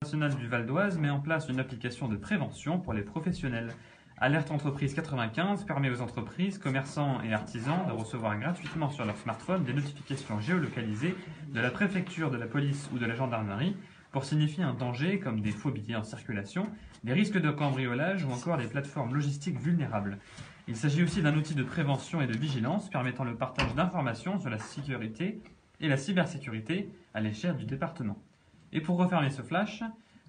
National du Val d'Oise met en place une application de prévention pour les professionnels. Alerte Entreprise 95 permet aux entreprises, commerçants et artisans de recevoir gratuitement sur leur smartphone des notifications géolocalisées de la préfecture, de la police ou de la gendarmerie pour signifier un danger comme des faux billets en circulation, des risques de cambriolage ou encore des plateformes logistiques vulnérables. Il s'agit aussi d'un outil de prévention et de vigilance permettant le partage d'informations sur la sécurité et la cybersécurité à l'échelle du département. Et pour refermer ce flash,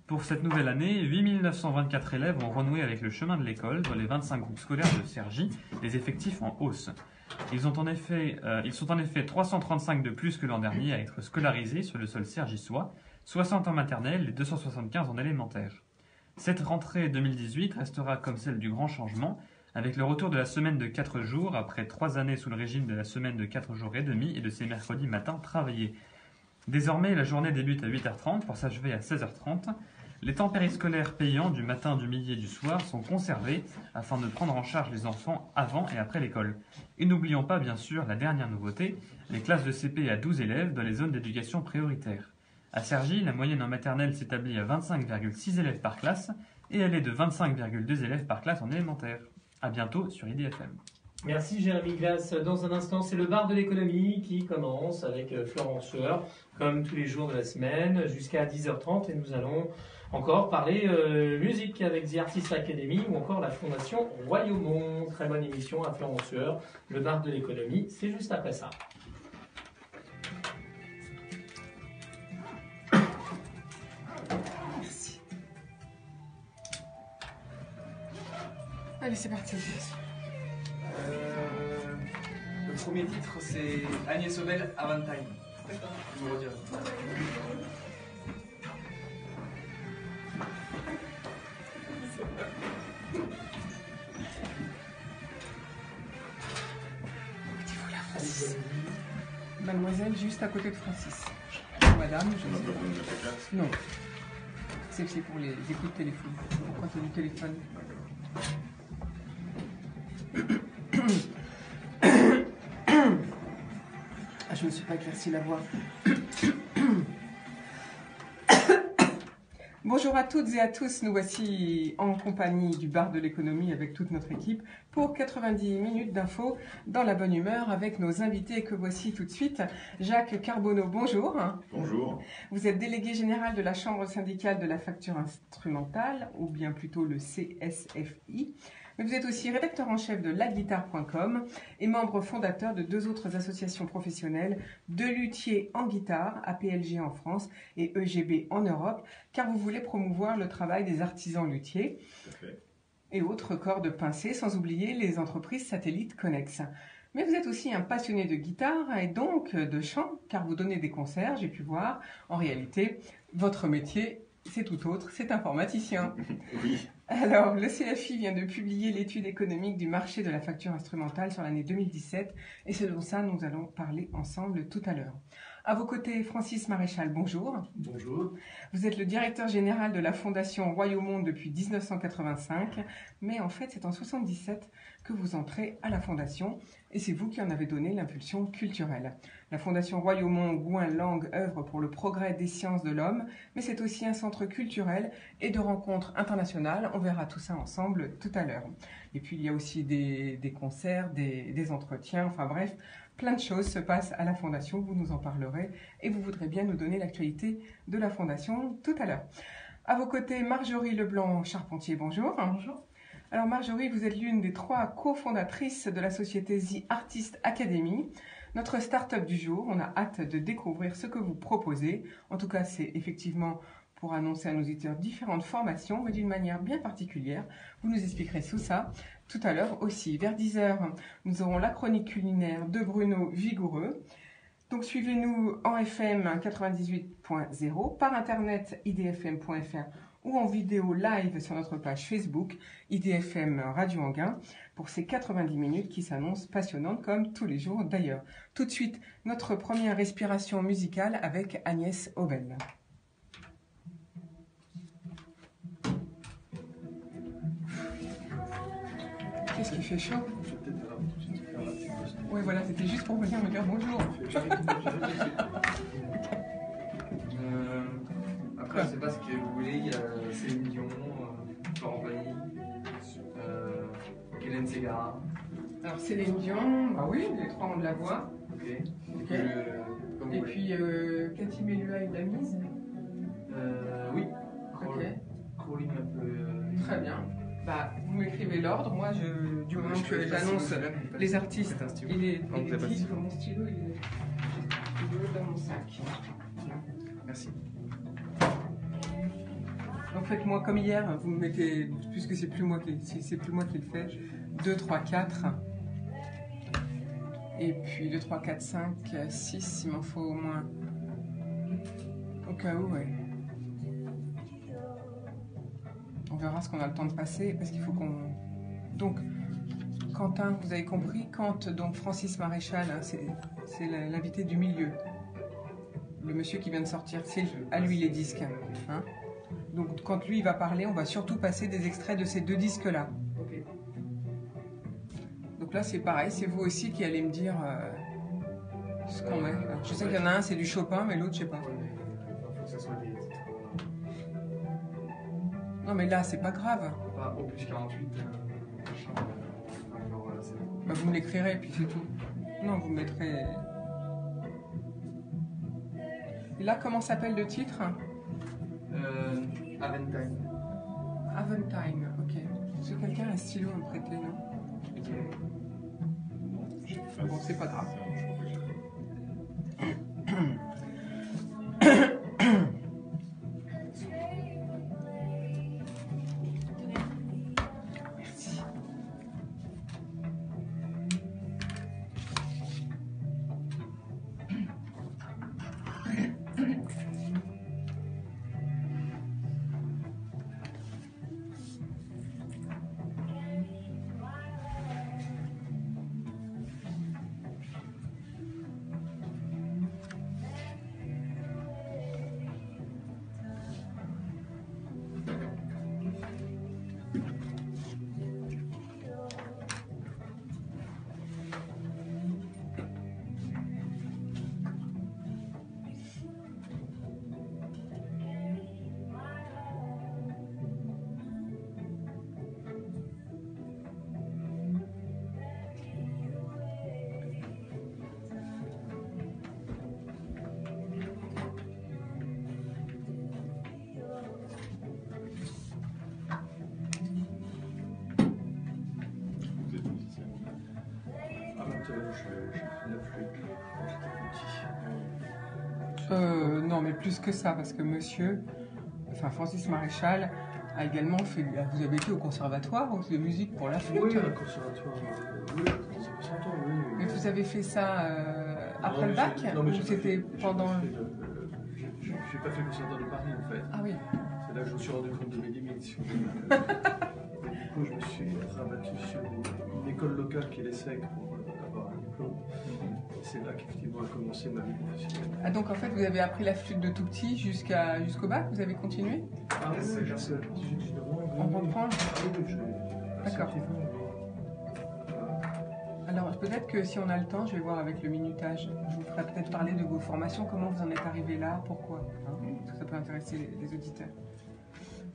pour cette nouvelle année, 8924 élèves ont renoué avec le chemin de l'école dans les 25 groupes scolaires de Cergy, des effectifs en hausse. Ils sont en effet 335 de plus que l'an dernier à être scolarisés sur le sol cergissois, 60 en maternelle et 275 en élémentaire. Cette rentrée 2018 restera comme celle du grand changement, avec le retour de la semaine de 4 jours, après 3 années sous le régime de la semaine de 4 jours et demi et de ces mercredis matins travaillés. Désormais, la journée débute à 8h30 pour s'achever à 16h30. Les temps périscolaires payants du matin, du midi et du soir sont conservés afin de prendre en charge les enfants avant et après l'école. Et n'oublions pas, bien sûr, la dernière nouveauté, les classes de CP à 12 élèves dans les zones d'éducation prioritaire. À Cergy, la moyenne en maternelle s'établit à 25,6 élèves par classe et elle est de 25,2 élèves par classe en élémentaire. A bientôt sur IDFM. Merci Jérémy Glass. Dans un instant, c'est le bar de l'économie qui commence avec Florence Sueur, comme tous les jours de la semaine, jusqu'à 10h30. Et nous allons encore parler musique avec The Artist Academy ou encore la Fondation Royaumont. Très bonne émission à Florence Sueur. Le bar de l'économie, c'est juste après ça. Merci. Allez, c'est parti. Le premier titre, c'est Agnès Obel, Avantime. Je vous redirai. Mademoiselle, juste à côté de Francis. Madame, je... Non. C'est pour les écoutes de téléphone. Pourquoi c'est du téléphone? Je ne me suis pas éclairci la voix. Bonjour à toutes et à tous, nous voici en compagnie du bar de l'économie avec toute notre équipe pour 90 minutes d'infos dans la bonne humeur avec nos invités que voici tout de suite. Jacques Carbonneau, bonjour. Bonjour. Vous êtes délégué général de la Chambre syndicale de la facture instrumentale, ou bien plutôt le CSFI. Mais vous êtes aussi rédacteur en chef de laguitare.com et membre fondateur de 2 autres associations professionnelles, de luthiers en guitare, APLG en France et EGB en Europe, car vous voulez promouvoir le travail des artisans luthiers et autres corps de pincée, sans oublier les entreprises satellites connexes. Mais vous êtes aussi un passionné de guitare et donc de chant, car vous donnez des concerts, j'ai pu voir. En réalité, votre métier, c'est tout autre, c'est informaticien. Oui. Alors, le CFI vient de publier l'étude économique du marché de la facture instrumentale sur l'année 2017 et c'est de ça nous allons parler ensemble tout à l'heure. À vos côtés, Francis Maréchal, bonjour. Bonjour. Vous êtes le directeur général de la Fondation Royaumont depuis 1985, mais en fait c'est en 1977 que vous entrez à la Fondation et c'est vous qui en avez donné l'impulsion culturelle. La Fondation Royaumont Gouin Langue œuvre pour le progrès des sciences de l'homme, mais c'est aussi un centre culturel et de rencontres internationales. On verra tout ça ensemble tout à l'heure. Et puis il y a aussi des concerts, des entretiens, enfin bref, plein de choses se passent à la Fondation, vous nous en parlerez et vous voudrez bien nous donner l'actualité de la Fondation tout à l'heure. À vos côtés, Marjorie Leblanc-Charpentier, bonjour. Bonjour. Alors Marjorie, vous êtes l'une des 3 cofondatrices de la société The Artist Academy. Notre start-up du jour, on a hâte de découvrir ce que vous proposez. En tout cas, c'est effectivement pour annoncer à nos auditeurs différentes formations, mais d'une manière bien particulière. Vous nous expliquerez tout ça tout à l'heure aussi. Vers 10h, nous aurons la chronique culinaire de Bruno Vigoureux. Donc suivez-nous en FM 98.0, par internet idfm.fr ou en vidéo live sur notre page Facebook IDFM Radio Anguin pour ces 90 minutes qui s'annoncent passionnantes comme tous les jours d'ailleurs. Tout de suite, notre première respiration musicale avec Agnès Obel. Qu'est-ce qui fait chaud? Oui, voilà, c'était juste pour venir me dire bonjour. Je sais pas ce que vous voulez. Il y a Céline Dion, Florent Pagny, Hélène Ségara. Alors Céline Dion, bah oui, les trois ont de la voix. Ok. Ok. Comme Et vous puis Cathy Melua et Damise. oui. Ok. Crawling un peu. Très bien. Bah, vous m'écrivez l'ordre. Moi, du moment que j'annonce les artistes et les titres, mon stylo, il est dans mon sac. Merci. Donc faites-moi comme hier, vous me mettez, puisque c'est plus moi qui le fais, 2, 3, 4. Et puis 2, 3, 4, 5, 6, il m'en faut au moins. Au cas où, ouais. On verra ce qu'on a le temps de passer, parce qu'il faut qu'on... Donc, Quentin, vous avez compris, quand donc Francis Maréchal, hein, c'est l'invité du milieu. Le monsieur qui vient de sortir, c'est à lui les disques. Hein. Donc quand lui il va parler, on va surtout passer des extraits de ces deux disques-là. Ok. Donc là c'est pareil, c'est vous aussi qui allez me dire ce qu'on met. Alors, je sais qu'il y en a un, c'est du Chopin, mais l'autre, je sais pas. Ouais, mais faut que ça soit des titres. Non mais là, c'est pas grave. Pas Opus 48, machin. Genre, voilà, c'est. Bah, vous me l'écrirez, puis c'est tout. Non, vous me mettrez... Et là, comment s'appelle le titre? Aventine. Aventine, ok. Est-ce que quelqu'un a un stylo à me prêter, non? Bon, c'est pas grave. Merci. Non, mais plus que ça, parce que monsieur, enfin Francis Maréchal, a également fait. Vous avez été au conservatoire de musique pour la flûte? Oui, un conservatoire. Oui, ça fait 100 ans, oui. Mais vous avez fait ça après le bac? Non, mais ou c'était pendant. J'ai pas fait le conservatoire de Paris en fait. Ah oui. C'est là que je me suis rendu compte de mes limites. Et du coup, je me suis rabattu sur une école locale qui est l'ESSEC pour avoir un diplôme. Et c'est là qu'effectivement a commencé ma vie professionnelle. Ah, donc en fait, vous avez appris la flûte de tout petit jusqu'au bac? Vous avez continué? Ah oui, j'ai 18 ans. On reprend? Ah oui, D'accord. Alors peut-être que si on a le temps, je vais voir avec le minutage. Je vous ferai peut-être parler de vos formations, comment vous en êtes arrivé là, pourquoi. Hein, parce que ça peut intéresser les auditeurs.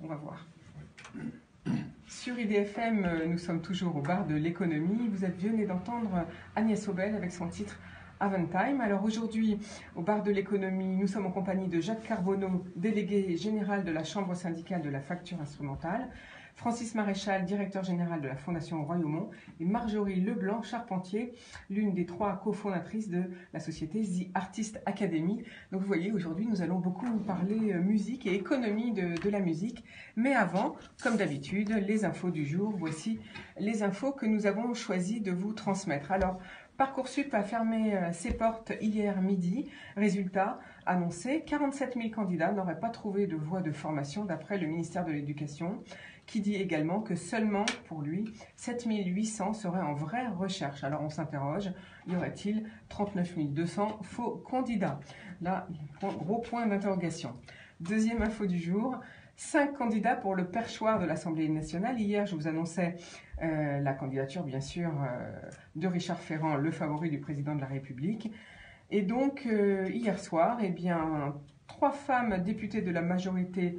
On va voir. Sur IDFM, nous sommes toujours au bar de l'économie. Vous venez d'entendre Agnès Obel avec son titre Aventime. Alors aujourd'hui, au bar de l'économie, nous sommes en compagnie de Jacques Carbonneau, délégué général de la Chambre syndicale de la facture instrumentale, Francis Maréchal, directeur général de la Fondation Royaumont, et Marjorie Leblanc, charpentier, l'une des 3 cofondatrices de la société The Artist Academy. Donc vous voyez, aujourd'hui, nous allons beaucoup parler musique et économie de la musique. Mais avant, comme d'habitude, les infos du jour. Voici les infos que nous avons choisi de vous transmettre. Alors, Parcoursup a fermé ses portes hier midi. Résultat annoncé, 47 000 candidats n'auraient pas trouvé de voie de formation d'après le ministère de l'Éducation, qui dit également que seulement, pour lui, 7 800 seraient en vraie recherche. Alors on s'interroge, y aurait-il 39 200 faux candidats? Là, gros point d'interrogation. Deuxième info du jour, 5 candidats pour le perchoir de l'Assemblée nationale. Hier, je vous annonçais la candidature, bien sûr, de Richard Ferrand, le favori du président de la République. Et donc, hier soir, eh bien, 3 femmes députées de la majorité,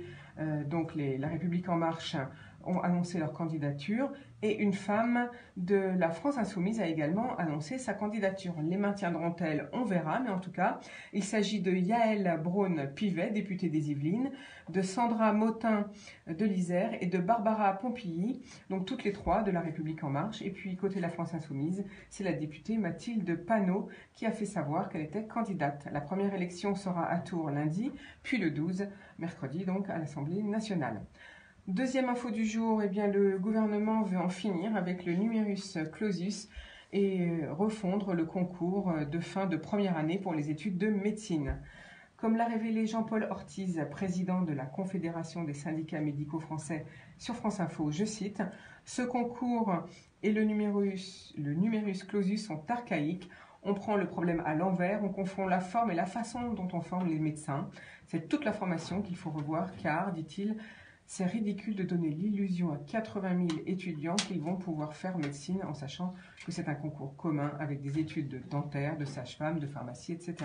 donc La République En Marche, ont annoncé leur candidature et une femme de la France Insoumise a également annoncé sa candidature. Les maintiendront-elles? On verra, mais en tout cas, il s'agit de Yaël Braun-Pivet, députée des Yvelines, de Sandra Motin de l'Isère et de Barbara Pompilly, donc toutes les 3 de La République En Marche. Et puis, côté la France Insoumise, c'est la députée Mathilde Panot qui a fait savoir qu'elle était candidate. La première élection sera à Tours lundi, puis le 12, mercredi, donc à l'Assemblée nationale. Deuxième info du jour, eh bien, le gouvernement veut en finir avec le numerus clausus et refondre le concours de fin de première année pour les études de médecine. Comme l'a révélé Jean-Paul Ortiz, président de la Confédération des syndicats médicaux français sur France Info, je cite, « Ce concours et le numerus clausus sont archaïques. On prend le problème à l'envers, on confond la forme et la façon dont on forme les médecins. C'est toute la formation qu'il faut revoir car, dit-il, c'est ridicule de donner l'illusion à 80 000 étudiants qu'ils vont pouvoir faire médecine en sachant que c'est un concours commun avec des études de dentaire, de sage-femme, de pharmacie, etc. »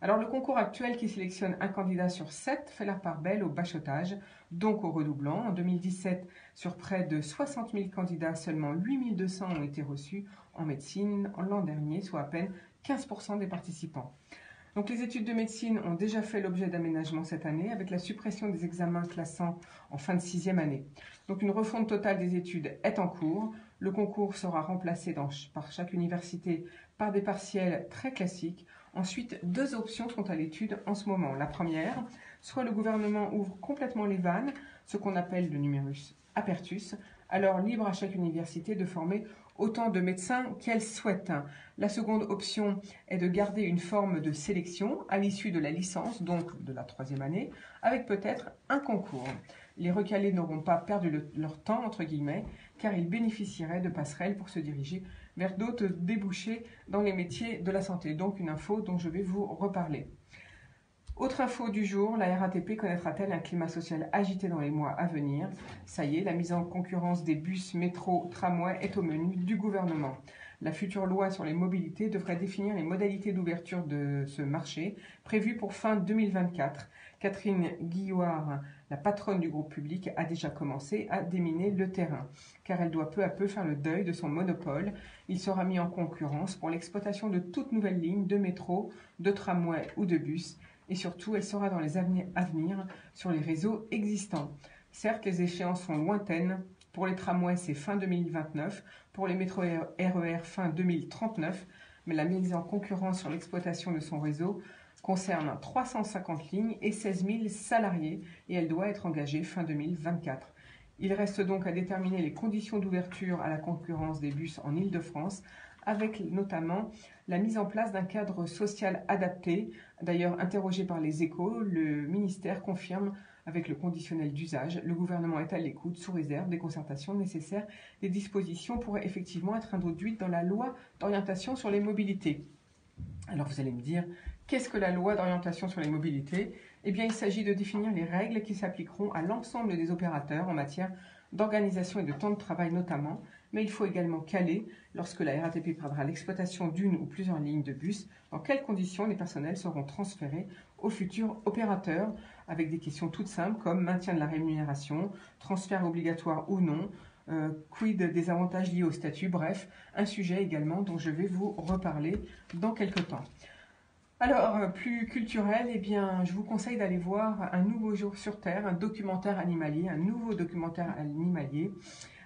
Alors le concours actuel qui sélectionne un candidat sur 7 fait la part belle au bachotage, donc au redoublant. En 2017, sur près de 60 000 candidats, seulement 8 200 ont été reçus en médecine l'an dernier, soit à peine 15% des participants. Donc les études de médecine ont déjà fait l'objet d'aménagements cette année avec la suppression des examens classants en fin de 6e année. Donc une refonte totale des études est en cours. Le concours sera remplacé par chaque université par des partiels très classiques. Ensuite, 2 options sont à l'étude en ce moment. La première, soit le gouvernement ouvre complètement les vannes, ce qu'on appelle le numerus apertus, alors libre à chaque université de former autant de médecins qu'elle souhaite. La seconde option est de garder une forme de sélection à l'issue de la licence, donc de la 3e année, avec peut-être un concours. Les recalés n'auront pas perdu leur temps, entre guillemets, car ils bénéficieraient de passerelles pour se diriger vers d'autres débouchés dans les métiers de la santé. Donc une info dont je vais vous reparler. Autre info du jour, la RATP connaîtra-t-elle un climat social agité dans les mois à venir? Ça y est, la mise en concurrence des bus, métro, tramway est au menu du gouvernement. La future loi sur les mobilités devrait définir les modalités d'ouverture de ce marché, prévues pour fin 2024. Catherine Guillouard, la patronne du groupe public, a déjà commencé à déminer le terrain, car elle doit peu à peu faire le deuil de son monopole. Il sera mis en concurrence pour l'exploitation de toute nouvelle ligne de métro, de tramway ou de bus, et surtout, elle sera dans les années à venir sur les réseaux existants. Certes, les échéances sont lointaines. Pour les tramways, c'est fin 2029. Pour les métros RER, fin 2039. Mais la mise en concurrence sur l'exploitation de son réseau concerne 350 lignes et 16 000 salariés et elle doit être engagée fin 2024. Il reste donc à déterminer les conditions d'ouverture à la concurrence des bus en Île-de-France, avec notamment la mise en place d'un cadre social adapté. D'ailleurs, interrogé par les Échos, le ministère confirme avec le conditionnel d'usage. Le gouvernement est à l'écoute, sous réserve des concertations nécessaires. Les dispositions pourraient effectivement être introduites dans la loi d'orientation sur les mobilités. Alors vous allez me dire, qu'est-ce que la loi d'orientation sur les mobilités? Eh bien, il s'agit de définir les règles qui s'appliqueront à l'ensemble des opérateurs en matière d'organisation et de temps de travail notamment, mais il faut également caler, lorsque la RATP perdra l'exploitation d'une ou plusieurs lignes de bus, dans quelles conditions les personnels seront transférés aux futurs opérateurs, avec des questions toutes simples comme maintien de la rémunération, transfert obligatoire ou non, quid des avantages liés au statut, bref, un sujet également dont je vais vous reparler dans quelques temps. Alors, plus culturel, eh bien, je vous conseille d'aller voir Un nouveau jour sur Terre, un nouveau documentaire animalier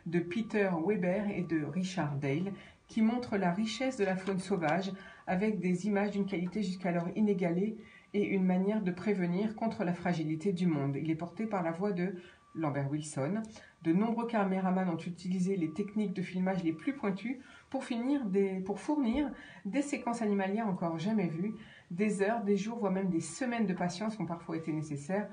de Peter Weber et de Richard Dale, qui montre la richesse de la faune sauvage avec des images d'une qualité jusqu'alors inégalée et une manière de prévenir contre la fragilité du monde. Il est porté par la voix de Lambert Wilson. De nombreux caméramans ont utilisé les techniques de filmage les plus pointues pour fournir des séquences animalières encore jamais vues. Des heures, des jours, voire même des semaines de patience ont parfois été nécessaires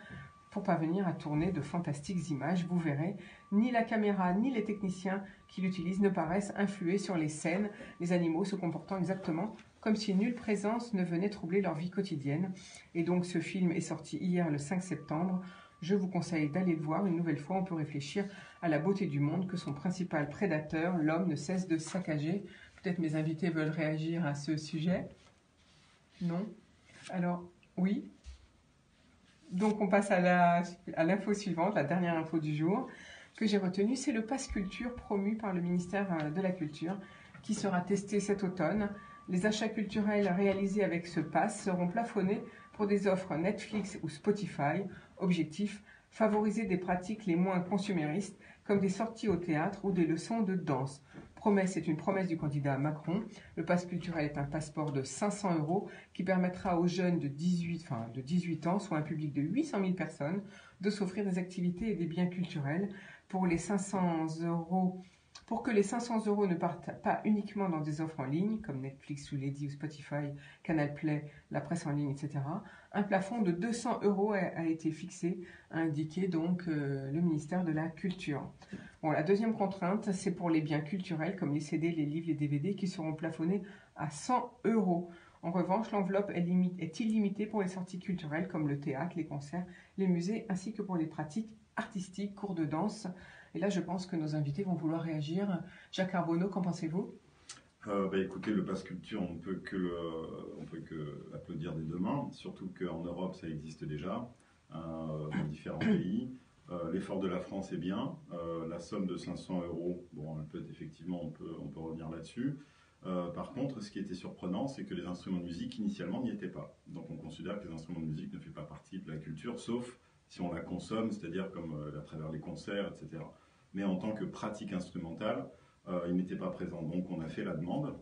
pour parvenir à tourner de fantastiques images. Vous verrez, ni la caméra ni les techniciens qui l'utilisent ne paraissent influer sur les scènes, les animaux se comportant exactement comme si nulle présence ne venait troubler leur vie quotidienne. Et donc ce film est sorti hier le 5 septembre. Je vous conseille d'aller le voir. Une nouvelle fois, on peut réfléchir à la beauté du monde que son principal prédateur, l'homme, ne cesse de saccager. Peut-être mes invités veulent réagir à ce sujet. Non? Alors, oui? Donc on passe à l'info suivante, la dernière info du jour que j'ai retenue, c'est le Pass Culture promu par le ministère de la Culture qui sera testé cet automne. Les achats culturels réalisés avec ce pass seront plafonnés pour des offres Netflix ou Spotify. Objectif, favoriser des pratiques les moins consuméristes comme des sorties au théâtre ou des leçons de danse. C'est une promesse du candidat Macron. Le pass culturel est un passeport de 500 € qui permettra aux jeunes de 18 ans, soit un public de 800 000 personnes, de s'offrir des activités et des biens culturels. Pour que les 500 € ne partent pas uniquement dans des offres en ligne, comme Netflix ou Lady ou Spotify, Canal Play, la presse en ligne, etc., un plafond de 200 € a été fixé, a indiqué donc le ministère de la Culture. Bon, la deuxième contrainte, c'est pour les biens culturels, comme les CD, les livres, les DVD, qui seront plafonnés à 100 €. En revanche, l'enveloppe est illimitée pour les sorties culturelles, comme le théâtre, les concerts, les musées, ainsi que pour les pratiques artistiques, cours de danse. Et là, je pense que nos invités vont vouloir réagir. Jacques Arbonneau, qu'en pensez-vous ? Écoutez, le pass culture, on ne peut que applaudir des deux mains, surtout qu'en Europe, ça existe déjà, dans différents pays. L'effort de la France est bien. La somme de 500 €, bon, on peut revenir là-dessus. Par contre, ce qui était surprenant, c'est que les instruments de musique, initialement, n'y étaient pas. Donc on considère que les instruments de musique ne font pas partie de la culture, sauf si on la consomme, c'est-à-dire comme à travers les concerts, etc. Mais en tant que pratique instrumentale, ils n'étaient pas présents. Donc on a fait la demande.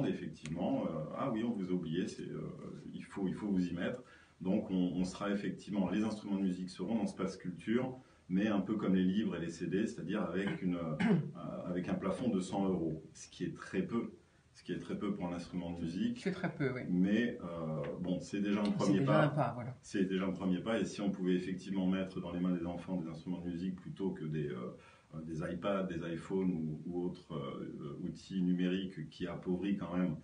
Et effectivement, ah oui, on vous a oublié, il faut vous y mettre. Donc on sera effectivement, les instruments de musique seront dans ce pass culture, mais un peu comme les livres et les CD, c'est-à-dire avec un plafond de 100 €, ce qui est très peu. Ce qui est très peu pour un instrument de musique. C'est très peu, oui. Mais bon, c'est déjà un premier pas. pas. Un pas, voilà. C'est déjà un premier pas. Et si on pouvait effectivement mettre dans les mains des enfants des instruments de musique plutôt que des iPads, des iPhones ou autres outils numériques qui appauvrit quand même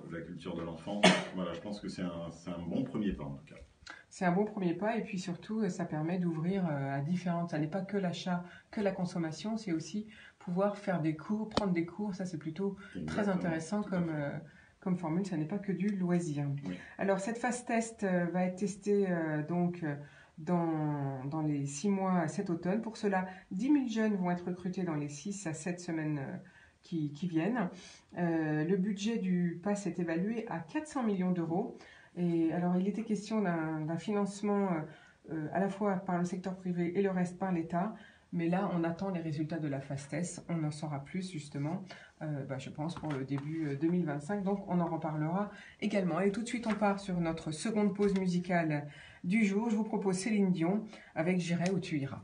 la culture de l'enfant, voilà, je pense que c'est un bon premier pas en tout cas. C'est un bon premier pas et puis surtout ça permet d'ouvrir à différentes. Ça n'est pas que l'achat, que la consommation, c'est aussi pouvoir faire des cours, prendre des cours. Ça c'est plutôt très intéressant comme formule. Ça n'est pas que du loisir. Oui. Alors cette phase test va être testée dans les 6 mois cet automne. Pour cela, 10 000 jeunes vont être recrutés dans les 6 à 7 semaines qui viennent. Le budget du pass est évalué à 400 millions €. Et alors, il était question d'un financement à la fois par le secteur privé et le reste par l'État. Mais là, on attend les résultats de la phase test. On en saura plus, justement, je pense, pour le début 2025. Donc, on en reparlera également. Et tout de suite, on part sur notre seconde pause musicale du jour. Je vous propose Céline Dion avec J'irai où tu iras.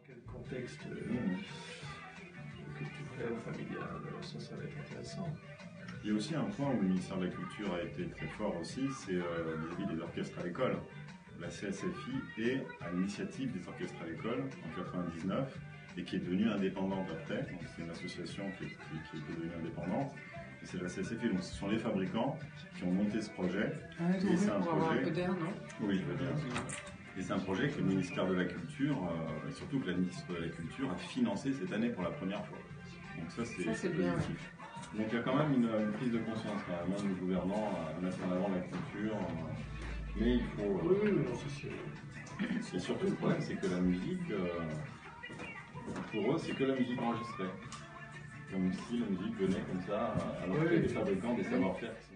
Quel contexte culturel, familial, ça va être intéressant. Il y a aussi un point où le ministère de la Culture a été très fort aussi, c'est vis-à-vis des orchestres à l'école. La CSFI est à l'initiative des orchestres à l'école en 1999 et qui est devenue indépendante après. Donc c'est une association qui est devenue indépendante. Et c'est la CSFI, donc ce sont les fabricants qui ont monté ce projet. Et c'est un projet. Un peu d'air, non ? Oui, je veux dire. Et c'est un projet que le ministère de la Culture, et surtout que la ministre de la Culture, a financé cette année pour la première fois. Donc ça, c'est bien. Positif. Donc il y a quand même une prise de conscience, même du gouvernement, à mettre en avant la culture. Mais il faut... Et surtout, le problème, c'est que la musique, pour eux, c'est que la musique enregistrée. Comme si la musique venait comme ça, alors qu'il y a des fabricants, des savoir-faire qui sont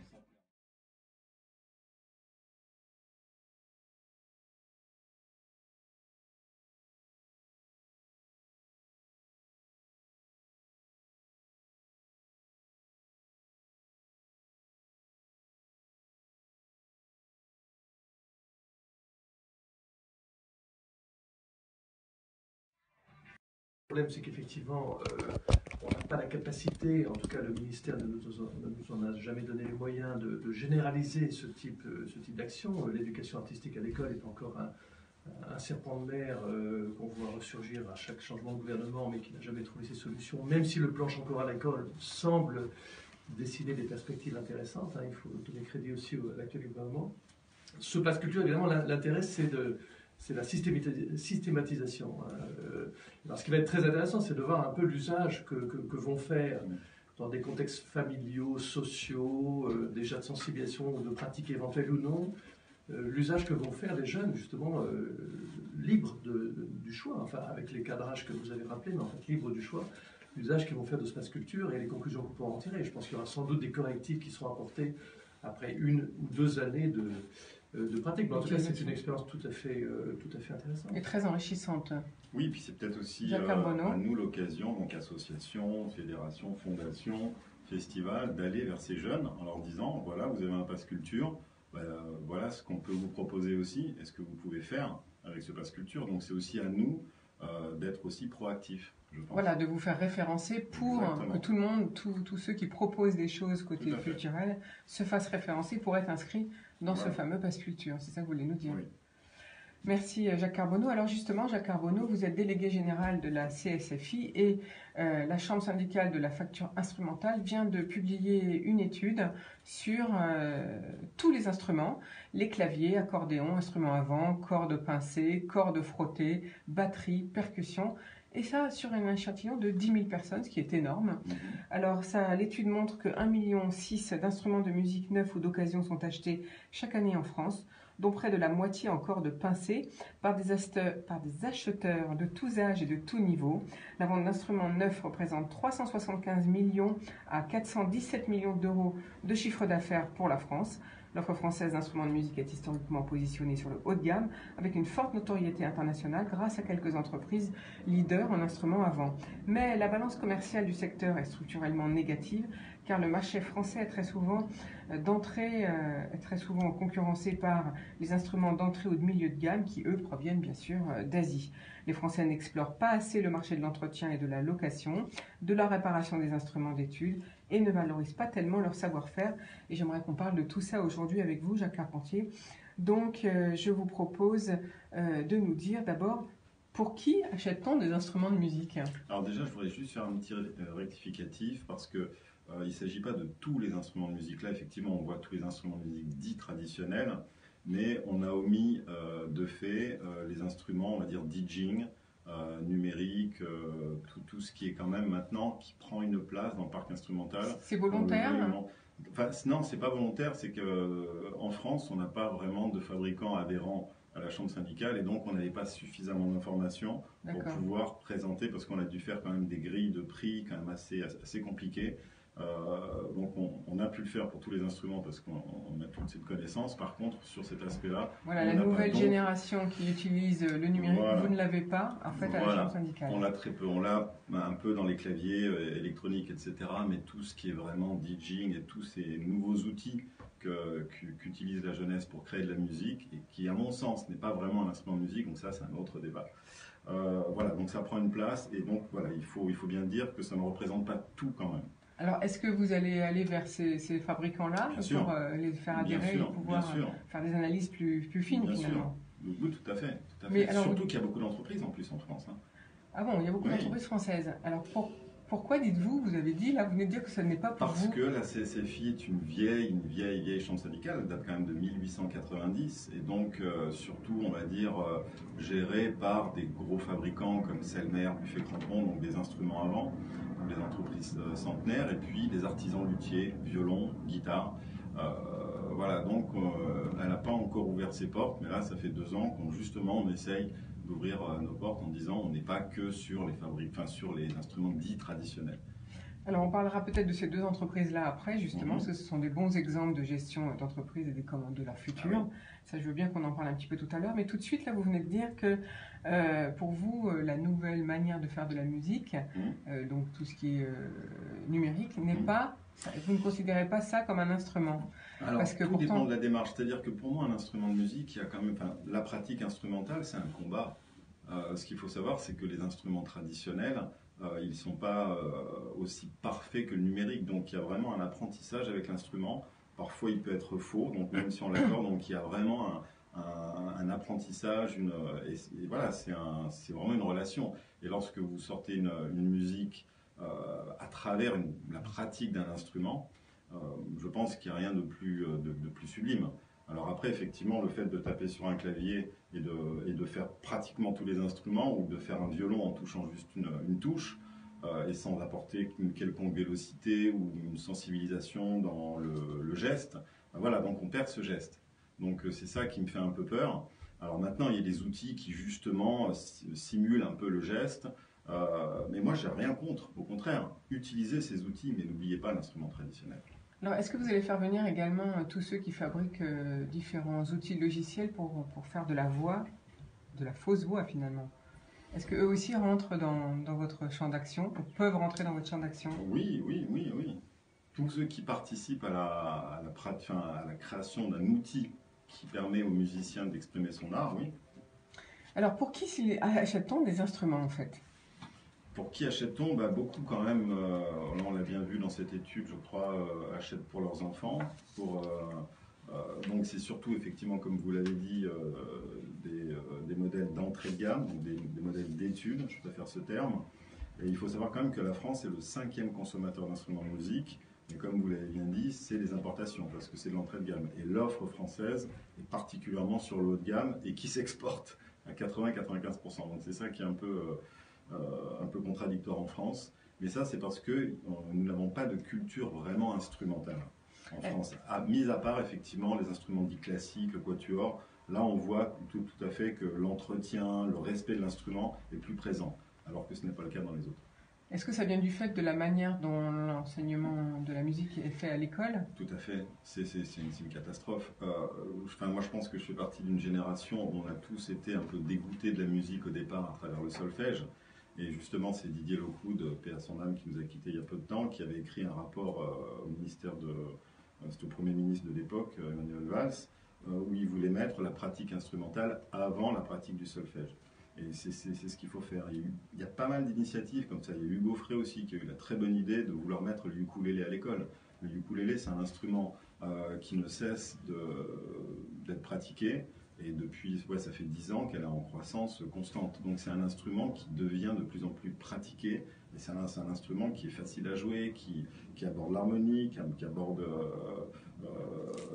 problème, c'est qu'effectivement, on n'a pas la capacité, en tout cas le ministère ne nous en a jamais donné les moyens de généraliser ce type d'action. L'éducation artistique à l'école est encore un serpent de mer qu'on voit ressurgir à chaque changement de gouvernement, mais qui n'a jamais trouvé ses solutions, même si le plan Encore à l'école semble dessiner des perspectives intéressantes. Il faut donner crédit aussi à l'actuel gouvernement. Ce pass culture, évidemment, l'intérêt, c'est la systématisation. Alors, ce qui va être très intéressant, c'est de voir un peu l'usage que vont faire dans des contextes familiaux, sociaux, déjà de sensibilisation ou de pratiques éventuelles ou non, l'usage que vont faire les jeunes, justement, libres du choix, enfin, avec les cadrages que vous avez rappelés, mais en fait, libres du choix, l'usage qu'ils vont faire de ce pass culture et les conclusions qu'on pourra en tirer. Je pense qu'il y aura sans doute des correctifs qui seront apportés après 1 ou 2 années de pratique. Mais en tout cas, c'est une expérience tout à fait intéressante. Et très enrichissante. Oui, puis c'est peut-être aussi à nous l'occasion, donc associations, fédérations, fondations, festivals, d'aller vers ces jeunes en leur disant, voilà, vous avez un pass culture, voilà ce qu'on peut vous proposer aussi, est-ce que vous pouvez faire avec ce pass culture. Donc c'est aussi à nous d'être aussi proactifs. Voilà, de vous faire référencer pour que tout le monde, tous ceux qui proposent des choses côté culturel, se fassent référencer pour être inscrits dans ce fameux pass culture. C'est ça que vous voulez nous dire. Oui. Merci Jacques Carbonneau. Alors justement, Jacques Carbonneau, vous êtes délégué général de la CSFI et la Chambre syndicale de la facture instrumentale vient de publier une étude sur tous les instruments, les claviers, accordéons, instruments à vent, cordes pincées, cordes frottées, batterie, percussion. Et ça, sur un échantillon de 10 000 personnes, ce qui est énorme. Alors, l'étude montre que 1,6 million d'instruments de musique neufs ou d'occasion sont achetés chaque année en France, dont près de la moitié en cordes pincées, par des acheteurs de tous âges et de tous niveaux. La vente d'instruments neufs représente 375 millions à 417 millions d'euros de chiffre d'affaires pour la France. L'offre française d'instruments de musique est historiquement positionnée sur le haut de gamme, avec une forte notoriété internationale grâce à quelques entreprises leaders en instruments à vent. Mais la balance commerciale du secteur est structurellement négative, car le marché français est très souvent concurrencé par les instruments d'entrée ou de milieu de gamme qui, eux, proviennent bien sûr d'Asie. Les Français n'explorent pas assez le marché de l'entretien et de la location, de la réparation des instruments d'études et ne valorisent pas tellement leur savoir-faire. Et j'aimerais qu'on parle de tout ça aujourd'hui avec vous, Jacques Carpentier. Donc, je vous propose de nous dire d'abord, pour qui achète-t-on des instruments de musique? Alors déjà, je voudrais juste faire un petit rectificatif parce que il ne s'agit pas de tous les instruments de musique. Là, effectivement, on voit tous les instruments de musique dits traditionnels, mais on a omis de fait les instruments, on va dire, DJing, numérique, tout ce qui est quand même maintenant, qui prend une place dans le parc instrumental. C'est volontaire? Enfin, non, c'est pas volontaire, c'est qu'en France, on n'a pas vraiment de fabricants adhérents à la chambre syndicale et donc on n'avait pas suffisamment d'informations pour pouvoir présenter, parce qu'on a dû faire quand même des grilles de prix quand même assez compliquées. Donc on a pu le faire pour tous les instruments parce qu'on a toute cette connaissance. Par contre, sur cet aspect-là, voilà, la nouvelle génération qui utilise le numérique, vous ne l'avez pas en fait à la chambre syndicale. On l'a très peu, on l'a un peu dans les claviers électroniques, etc. Mais tout ce qui est vraiment DJing et tous ces nouveaux outils qu'utilise la jeunesse pour créer de la musique et qui, à mon sens, n'est pas vraiment un instrument de musique. Donc ça, c'est un autre débat. Voilà, donc ça prend une place et donc voilà, il faut bien dire que ça ne représente pas tout quand même. Alors, est-ce que vous allez aller vers ces fabricants-là pour les faire adhérer et pouvoir faire des analyses plus fines finalement? Oui, tout à fait. Mais alors, surtout qu'il y a beaucoup d'entreprises en plus en France. Ah bon, il y a beaucoup d'entreprises françaises. Alors, pourquoi dites-vous, vous avez dit, là, vous venez de dire que ça n'est pas pour vous? Parce que la CSFI est une vieille chambre syndicale, elle date quand même de 1890, et donc surtout, on va dire, gérée par des gros fabricants comme Selmer, Buffet Crampon, donc des instruments à vent, des entreprises centenaires, et puis des artisans luthiers, violon, guitare. Voilà, donc elle n'a pas encore ouvert ses portes, mais là, ça fait 2 ans qu'on justement, on essaye d'ouvrir nos portes en disant on n'est pas que sur les instruments dits traditionnels. Alors on parlera peut-être de ces 2 entreprises-là après, justement, parce que ce sont des bons exemples de gestion d'entreprise et des commandes de leur futur. Ça, je veux bien qu'on en parle un petit peu tout à l'heure, mais tout de suite, là, vous venez de dire que pour vous, la nouvelle manière de faire de la musique, donc tout ce qui est numérique, n'est pas, vous ne considérez pas ça comme un instrument? Alors, parce que tout dépend de la démarche. C'est-à-dire que pour moi, un instrument de musique, il y a quand même, la pratique instrumentale, c'est un combat. Ce qu'il faut savoir, c'est que les instruments traditionnels, ils ne sont pas aussi parfaits que le numérique. Donc il y a vraiment un apprentissage avec l'instrument. Parfois il peut être faux, donc même si on l'accorde, donc il y a vraiment un apprentissage, et voilà, c'est vraiment une relation. Et lorsque vous sortez une musique à travers la pratique d'un instrument, je pense qu'il n'y a rien de plus sublime. Alors après, effectivement, le fait de taper sur un clavier et de faire pratiquement tous les instruments, ou de faire un violon en touchant juste une touche, et sans apporter une quelconque vélocité ou une sensibilisation dans le geste, voilà, donc on perd ce geste. Donc c'est ça qui me fait un peu peur. Alors maintenant, il y a des outils qui justement simulent un peu le geste, mais moi, j'ai rien contre. Au contraire, utilisez ces outils, mais n'oubliez pas l'instrument traditionnel. Alors, est-ce que vous allez faire venir également tous ceux qui fabriquent différents outils logiciels pour faire de la voix, de la fausse voix finalement? Est-ce qu'eux aussi rentrent dans votre champ d'action, ou peuvent rentrer dans votre champ d'action? Oui. Tous ceux qui participent à la création d'un outil qui permet aux musiciens d'exprimer son art, oui. Alors, pour qui achète-t-on des instruments en fait? Pour qui achète-t-on? Beaucoup quand même, là on l'a bien vu dans cette étude, je crois, achètent pour leurs enfants. Donc c'est surtout effectivement, comme vous l'avez dit, des modèles d'entrée de gamme, donc des modèles d'études, je préfère ce terme. Et il faut savoir quand même que la France est le 5e consommateur d'instruments de musique. Et comme vous l'avez bien dit, c'est les importations, parce que c'est de l'entrée de gamme. Et l'offre française est particulièrement sur le haut de gamme et qui s'exporte à 80-95%. Donc c'est ça qui est un peu contradictoire en France. Mais ça, c'est parce que nous n'avons pas de culture vraiment instrumentale en France. Mis à part, effectivement, les instruments dits classiques, le quatuor, là, on voit tout à fait que l'entretien, le respect de l'instrument est plus présent, alors que ce n'est pas le cas dans les autres. Est-ce que ça vient du fait de la manière dont l'enseignement de la musique est fait à l'école? Tout à fait, c'est une catastrophe. Moi je pense que je fais partie d'une génération où on a tous été un peu dégoûtés de la musique au départ à travers le solfège. Et justement, c'est Didier Lockwood, paix à son âme, qui nous a quittés il y a peu de temps, qui avait écrit un rapport au ministère c'était au Premier ministre de l'époque, Emmanuel Valls, où il voulait mettre la pratique instrumentale avant la pratique du solfège. Et c'est ce qu'il faut faire. Il y a pas mal d'initiatives comme ça. Il y a Hugo Frey aussi qui a eu la très bonne idée de vouloir mettre le ukulélé à l'école. Le ukulélé, c'est un instrument qui ne cesse d'être pratiqué. Et depuis, ça fait 10 ans qu'elle est en croissance constante. Donc c'est un instrument qui devient de plus en plus pratiqué. Et c'est un instrument qui est facile à jouer, qui aborde l'harmonie, qui aborde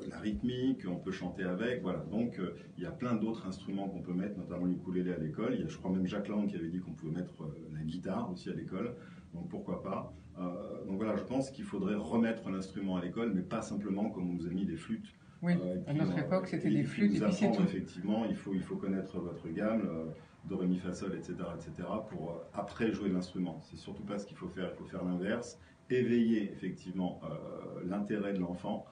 la rythmique, on peut chanter avec. Voilà. Donc il y a plein d'autres instruments qu'on peut mettre, notamment l'ukulélé à l'école. Il y a, je crois même Jacques Lang qui avait dit qu'on pouvait mettre la guitare aussi à l'école. Donc pourquoi pas. Donc voilà, je pense qu'il faudrait remettre l'instrument à l'école, mais pas simplement comme on nous a mis des flûtes. Oui, à notre époque, c'était des flûtes et puis c'est tout. Effectivement, il faut connaître votre gamme, do, ré, mi, fa, sol, etc., pour après jouer l'instrument. C'est surtout pas ce qu'il faut faire. Il faut faire l'inverse, éveiller effectivement l'intérêt de l'enfant.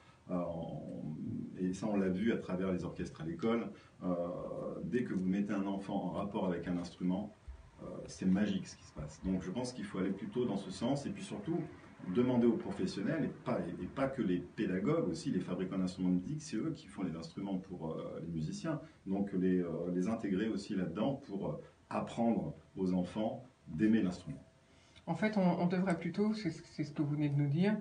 Et ça, on l'a vu à travers les orchestres à l'école. Dès que vous mettez un enfant en rapport avec un instrument, c'est magique ce qui se passe. Donc je pense qu'il faut aller plutôt dans ce sens, et puis surtout demander aux professionnels, et pas que les pédagogues, aussi les fabricants d'instruments de musique, c'est eux qui font les instruments pour les musiciens. Donc les intégrer aussi là-dedans pour apprendre aux enfants d'aimer l'instrument. En fait, on devrait plutôt, c'est ce que vous venez de nous dire,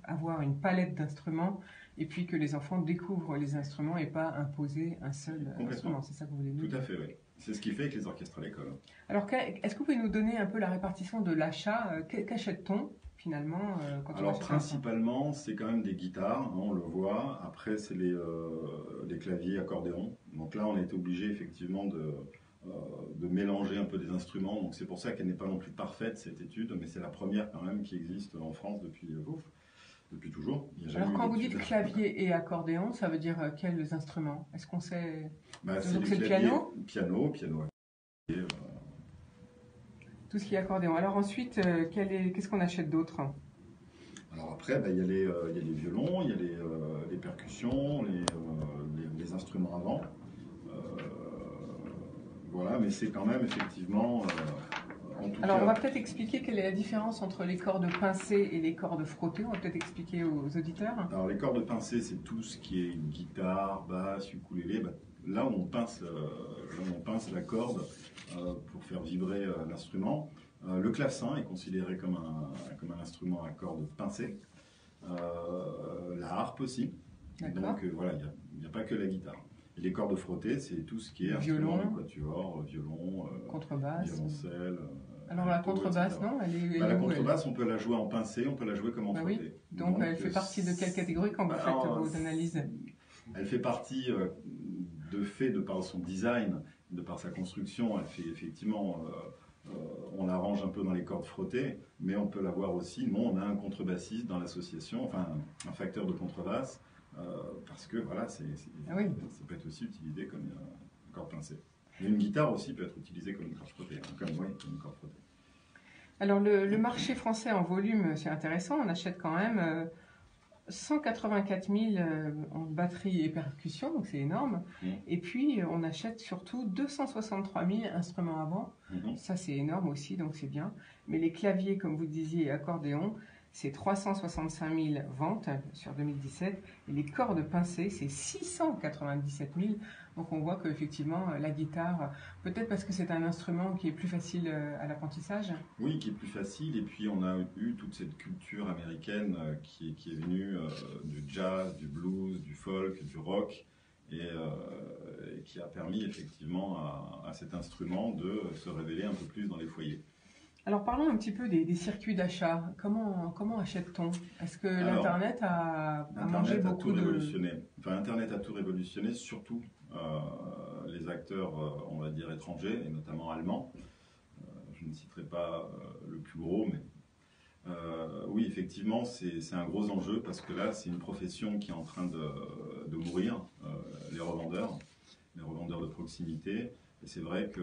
avoir une palette d'instruments, et puis que les enfants découvrent les instruments et pas imposer un seul instrument. C'est ça que vous voulez dire? Tout à fait, oui. C'est ce qui fait avec les orchestres à l'école. Alors, est-ce que vous pouvez nous donner un peu la répartition de l'achat? Qu'achète-t-on finalement quand on Alors principalement, c'est quand même des guitares, on le voit. Après, c'est les claviers, accordéons. Donc là, on est obligé effectivement de mélanger un peu des instruments. Donc c'est pour ça qu'elle n'est pas non plus parfaite, cette étude, mais c'est la première quand même qui existe en France depuis toujours. Alors quand vous dites clavier et accordéon, ça veut dire quels instruments? Est-ce qu'on sait? C'est le piano? Piano. Tout ce qui est accordéon. Alors ensuite, qu'est-ce qu'on achète d'autre? Alors après, il y a les violons, il y a les percussions, les instruments avant. Voilà, mais c'est quand même effectivement... Alors on va peut-être expliquer quelle est la différence entre les cordes pincées et les cordes frottées. On va peut-être expliquer aux auditeurs. Alors les cordes pincées, c'est tout ce qui est guitare, basse, ukulélé. là où on pince la corde pour faire vibrer l'instrument. Le clavecin est considéré comme un instrument à cordes pincées. La harpe aussi. Donc voilà, il n'y a pas que la guitare. Et les cordes frottées, c'est tout ce qui est violon, quatuor, violon, contrebasse, violoncelle. Alors la contrebasse, etc. Non, la contrebasse, on peut la jouer en pincée, on peut la jouer comme en frotté. Oui. Donc elle fait partie de quelle catégorie quand vous faites vos analyses? Elle fait partie de par son design, de par sa construction, elle fait effectivement, on l'arrange un peu dans les cordes frottées, mais on peut l'avoir aussi. Nous, on a un contrebassiste dans l'association, enfin un facteur de contrebasse, parce que voilà, ça peut être aussi utilisé comme une corde pincée. Mais une guitare aussi peut être utilisée comme une corde frottée, comme une corde frottée. Alors le marché français en volume, c'est intéressant, on achète quand même 184 000 en batterie et percussion, donc c'est énorme. Et puis on achète surtout 263 000 instruments à vent, ça c'est énorme aussi, donc c'est bien. Mais les claviers, comme vous disiez, et accordéons, c'est 365 000 ventes sur 2017, et les cordes pincées, c'est 697 000. Donc on voit qu'effectivement, la guitare, peut-être parce que c'est un instrument qui est plus facile à l'apprentissage. Oui, qui est plus facile, et puis on a eu toute cette culture américaine qui est venue du jazz, du blues, du folk, du rock, et qui a permis effectivement à cet instrument de se révéler un peu plus dans les foyers. Alors parlons un petit peu des circuits d'achat. Comment achète-t-on? Est-ce que l'Internet a mangé beaucoup de... Internet a tout révolutionné, surtout les acteurs, on va dire, étrangers, et notamment allemands. Je ne citerai pas le plus gros, mais oui, effectivement, c'est un gros enjeu, parce que là, c'est une profession qui est en train de mourir, les revendeurs de proximité. Et c'est vrai que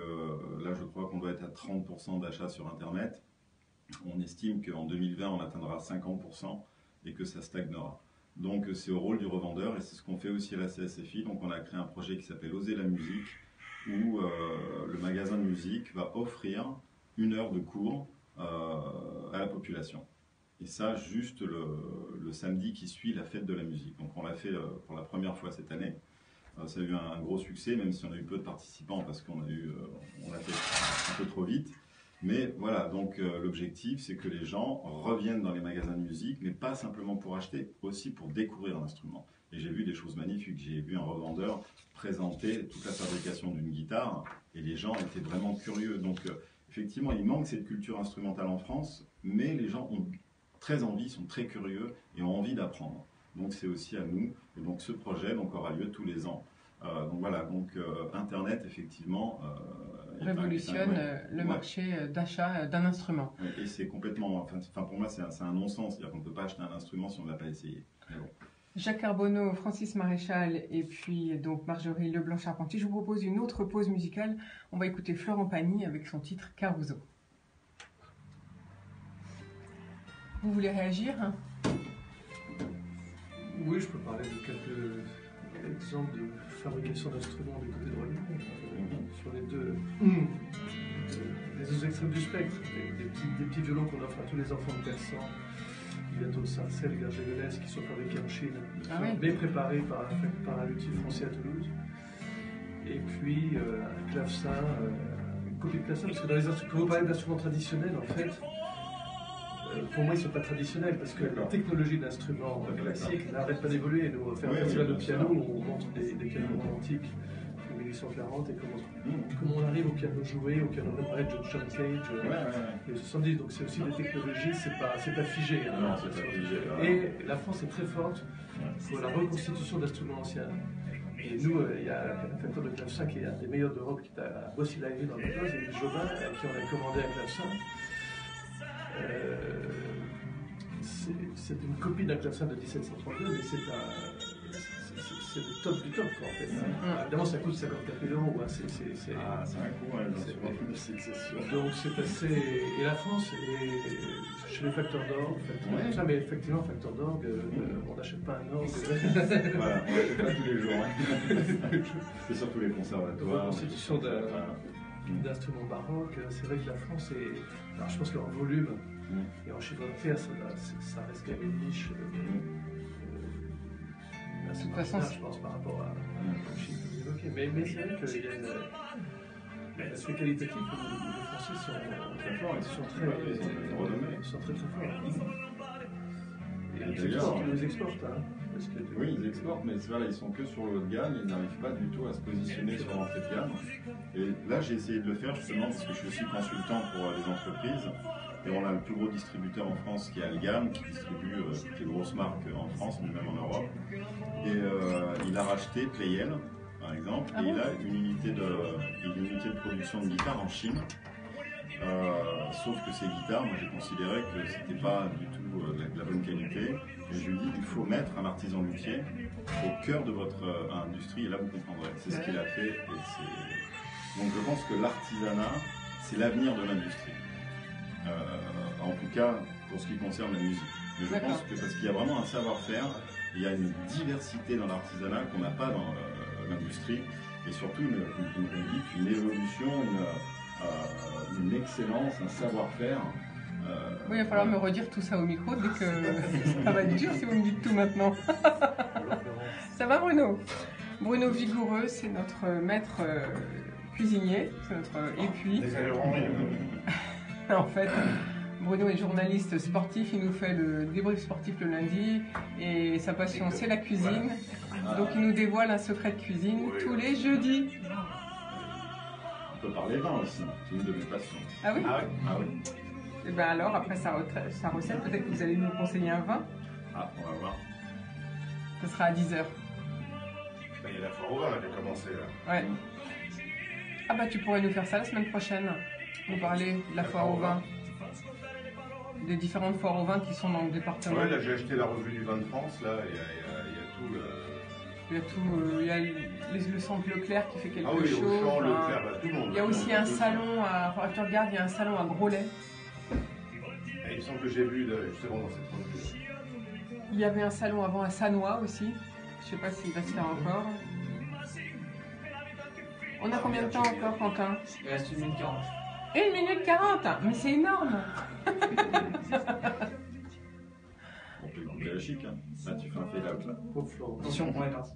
là, je crois qu'on doit être à 30% d'achats sur Internet. On estime qu'en 2020, on atteindra 50% et que ça stagnera. Donc c'est au rôle du revendeur, et c'est ce qu'on fait aussi à la CSFI. Donc on a créé un projet qui s'appelle Oser la musique, où le magasin de musique va offrir 1 heure de cours à la population. Et ça, juste le samedi qui suit la fête de la musique. Donc on l'a fait pour la première fois cette année. Ça a eu un gros succès, même si on a eu peu de participants, parce qu'on l'a fait un peu trop vite. Mais voilà, donc l'objectif, c'est que les gens reviennent dans les magasins de musique, mais pas simplement pour acheter, aussi pour découvrir l'instrument. Et j'ai vu des choses magnifiques. J'ai vu un revendeur présenter toute la fabrication d'une guitare, et les gens étaient vraiment curieux. Donc effectivement, il manque cette culture instrumentale en France, mais les gens ont très envie, sont très curieux et ont envie d'apprendre. Donc c'est aussi à nous, et donc ce projet aura lieu tous les ans. Donc voilà, Internet effectivement révolutionne le marché d'achat d'un instrument. Et c'est complètement, pour moi c'est un non-sens, c'est-à-dire qu'on ne peut pas acheter un instrument si on ne l'a pas essayé. Mais bon. Jacques Carbonneau, Francis Maréchal et puis donc Marjorie Leblanc-Charpentier. Je vous propose une autre pause musicale. On va écouter Florent Pagny avec son titre Caruso. Vous voulez réagir? Oui, je peux parler de quelques exemples de fabrication d'instruments du côté de Royan, sur les deux extrêmes du spectre. Des petits violons qu'on offre à tous les enfants de Persan, bientôt Sarcelles, Gargégonès, qui sont fabriqués en Chine, mais préparés par un luthier français à Toulouse. Et puis un clavecin, une copie de clavecin, parce que quand vous parlez d'instruments traditionnels, en fait, pour moi, ils ne sont pas traditionnels, parce que la technologie de l'instrument classique n'arrête pas d'évoluer. Nous, on va faire un festival de piano où on montre des pianos antiques de 1840 et comment on arrive au piano joué, au piano de Brett, de John Cage, les 70. Donc c'est aussi des technologies, c'est pas figé. Hein, non, c'est pas figé. Et la France est très forte pour la reconstitution d'instruments anciens. Et nous, il y a un facteur de clavecin qui est un des meilleurs d'Europe, qui est à Boissy-la-Ville dans le Vaucluse, et Jobin, qui on a commandé un clavecin. C'est une copie d'un clavecin de 1732, mais c'est le top du top, quoi, en fait. Évidemment, ça coûte 54 000 €. Ouais, c'est un coût, c'est sûr. Donc, c'est assez. Et la France, chez les facteurs d'orgue, mais effectivement, facteur d'orgue, on n'achète pas un orgue. Voilà, on n'achète pas tous les jours. C'est surtout les conservatoires. Reconstitution d'instruments baroques, c'est vrai que la France est. Alors, je pense qu'en volume et en chiffre d'affaires, ça reste quand même une niche. Tout toute façon, je pense, par rapport au chiffre que vous évoquez. Mais c'est vrai qu'il y a l'aspect qualitatif, les Français sont très forts, ils sont très forts. Et ils nous exportent, hein. Oui, ils exportent, mais voilà, ils sont que sur le haut de gamme, ils n'arrivent pas du tout à se positionner sur l'entrée de gamme. Et là, j'ai essayé de le faire justement parce que je suis aussi consultant pour les entreprises. Et on a le plus gros distributeur en France qui est Algam, qui distribue toutes les grosses marques en France, mais même en Europe. Et il a racheté Playel, par exemple, et il a une unité de production de guitares en Chine. Sauf que ces guitares, moi j'ai considéré que c'était pas du tout de la bonne qualité. Et je lui dis, il faut mettre un artisan luthier au cœur de votre industrie, et là vous comprendrez. C'est ce qu'il a fait. Donc je pense que l'artisanat, c'est l'avenir de l'industrie. En tout cas, pour ce qui concerne la musique. Mais je pense que parce qu'il y a vraiment un savoir-faire, il y a une diversité dans l'artisanat qu'on n'a pas dans l'industrie, et surtout une évolution, une excellence, un savoir-faire. Oui, il va falloir me redire tout ça au micro dès que ça va être dur si vous me dites tout maintenant. Ça va Bruno? Bruno Vigoureux, c'est notre maître cuisinier, c'est notre épuis. En fait, Bruno est journaliste sportif, il nous fait le débrief sportif le lundi et sa passion c'est la cuisine. Donc il nous dévoile un secret de cuisine tous les jeudis. On peut parler vin aussi, c'est une de mes passions. Ah oui? Ah oui. Et bien alors, après sa recette, peut-être que vous allez nous conseiller un vin? Ah, on va voir. Ce sera à 10h. Il y a la foire au vin qui a commencé là. Ouais. Ah bah tu pourrais nous faire ça la semaine prochaine. Nous parler de la foire au vin. Des différentes foires au vin qui sont dans le département. Ouais, là j'ai acheté la revue du vin de France, là, il y a tout. Il y a tout, il y a le centre Leclerc qui fait quelque chose. Ah oui, Auchan, Leclerc, tout le monde. Il y a aussi un salon à, tu regardes, il y a un salon à Groslay. Et il me semble que j'ai vu justement dans cette revue. Il y avait un salon avant à Sannois aussi. Je sais pas s'il va se faire encore. On a combien de temps encore, Quentin? Il reste 1 minute 40. 1 minute 40. Mais c'est énorme. On peut couper la chic, hein. Là, tu fais un fade-out, là. Attention, on est parti.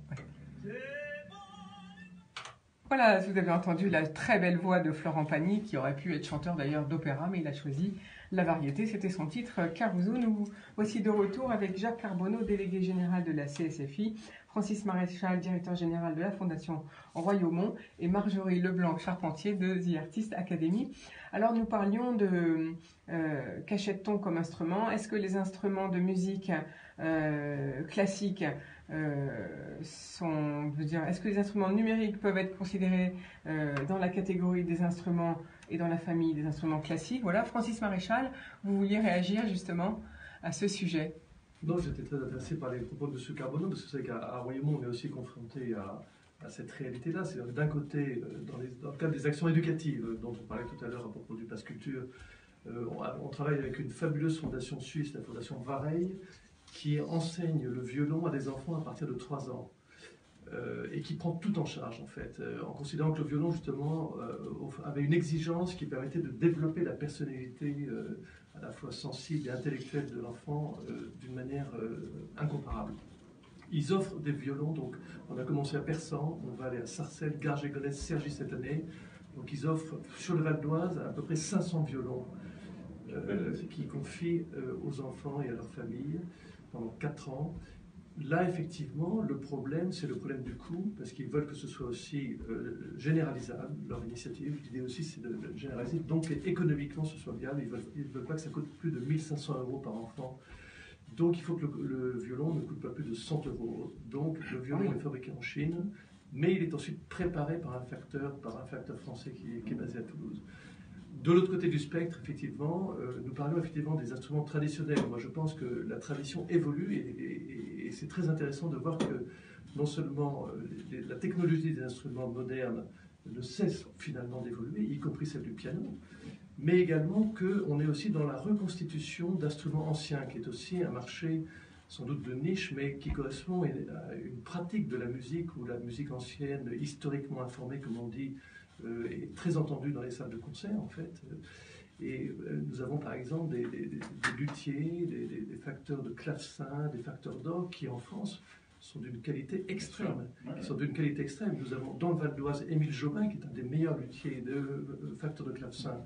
Voilà, vous avez entendu la très belle voix de Florent Pagny, qui aurait pu être chanteur d'ailleurs d'opéra, mais il a choisi la variété. C'était son titre, Caruso. Nous voici de retour avec Jacques Carbonneau, délégué général de la CSFI, Francis Maréchal, directeur général de la Fondation Royaumont, et Marjorie Leblanc-Charpentier de The Artist Academy. Alors nous parlions de qu'achète-t-on comme instrument? Est-ce que les instruments de musique classiques est-ce que les instruments numériques peuvent être considérés dans la catégorie des instruments et dans la famille des instruments classiques? Voilà, Francis Maréchal, vous vouliez réagir justement à ce sujet? Non, j'étais très intéressé par les propos de M. Carbonneau, parce que c'est qu'à Royaumont, on est aussi confronté à cette réalité-là. C'est d'un côté, dans le cadre des actions éducatives dont on parlait tout à l'heure à propos du Pass Culture, on travaille avec une fabuleuse fondation suisse, la fondation Vareille, qui enseigne le violon à des enfants à partir de 3 ans et qui prend tout en charge en fait, en considérant que le violon justement avait une exigence qui permettait de développer la personnalité à la fois sensible et intellectuelle de l'enfant d'une manière incomparable. Ils offrent des violons, donc on a commencé à Persan, on va aller à Sarcelles, Garges-et-Gonesse, Cergy cette année, donc ils offrent sur le Val d'Oise à peu près 500 violons qui confient aux enfants et à leurs familles pendant 4 ans. Là, effectivement, le problème, c'est le problème du coût, parce qu'ils veulent que ce soit aussi généralisable, leur initiative. L'idée aussi, c'est de le généraliser, donc économiquement, ce soit viable. Ils ne veulent pas que ça coûte plus de 1 500 € par enfant. Donc, il faut que le violon ne coûte pas plus de 100 €. Donc, le violon est fabriqué en Chine, mais il est ensuite préparé par un facteur français qui est basé à Toulouse. De l'autre côté du spectre, effectivement, nous parlons effectivement des instruments traditionnels. Moi, je pense que la tradition évolue et c'est très intéressant de voir que non seulement la technologie des instruments modernes ne cesse finalement d'évoluer, y compris celle du piano, mais également qu'on est aussi dans la reconstitution d'instruments anciens, qui est aussi un marché sans doute de niche, mais qui correspond à une pratique de la musique, où la musique ancienne, historiquement informée, comme on dit, est très entendu dans les salles de concert en fait. Et nous avons par exemple des luthiers, des facteurs de clavecin, des facteurs d'orgue qui en France sont d'une qualité extrême. Ouais, Ils sont d'une qualité extrême. Nous avons dans le Val d'Oise Émile Jobin, qui est un des meilleurs luthiers de facteurs de clavecin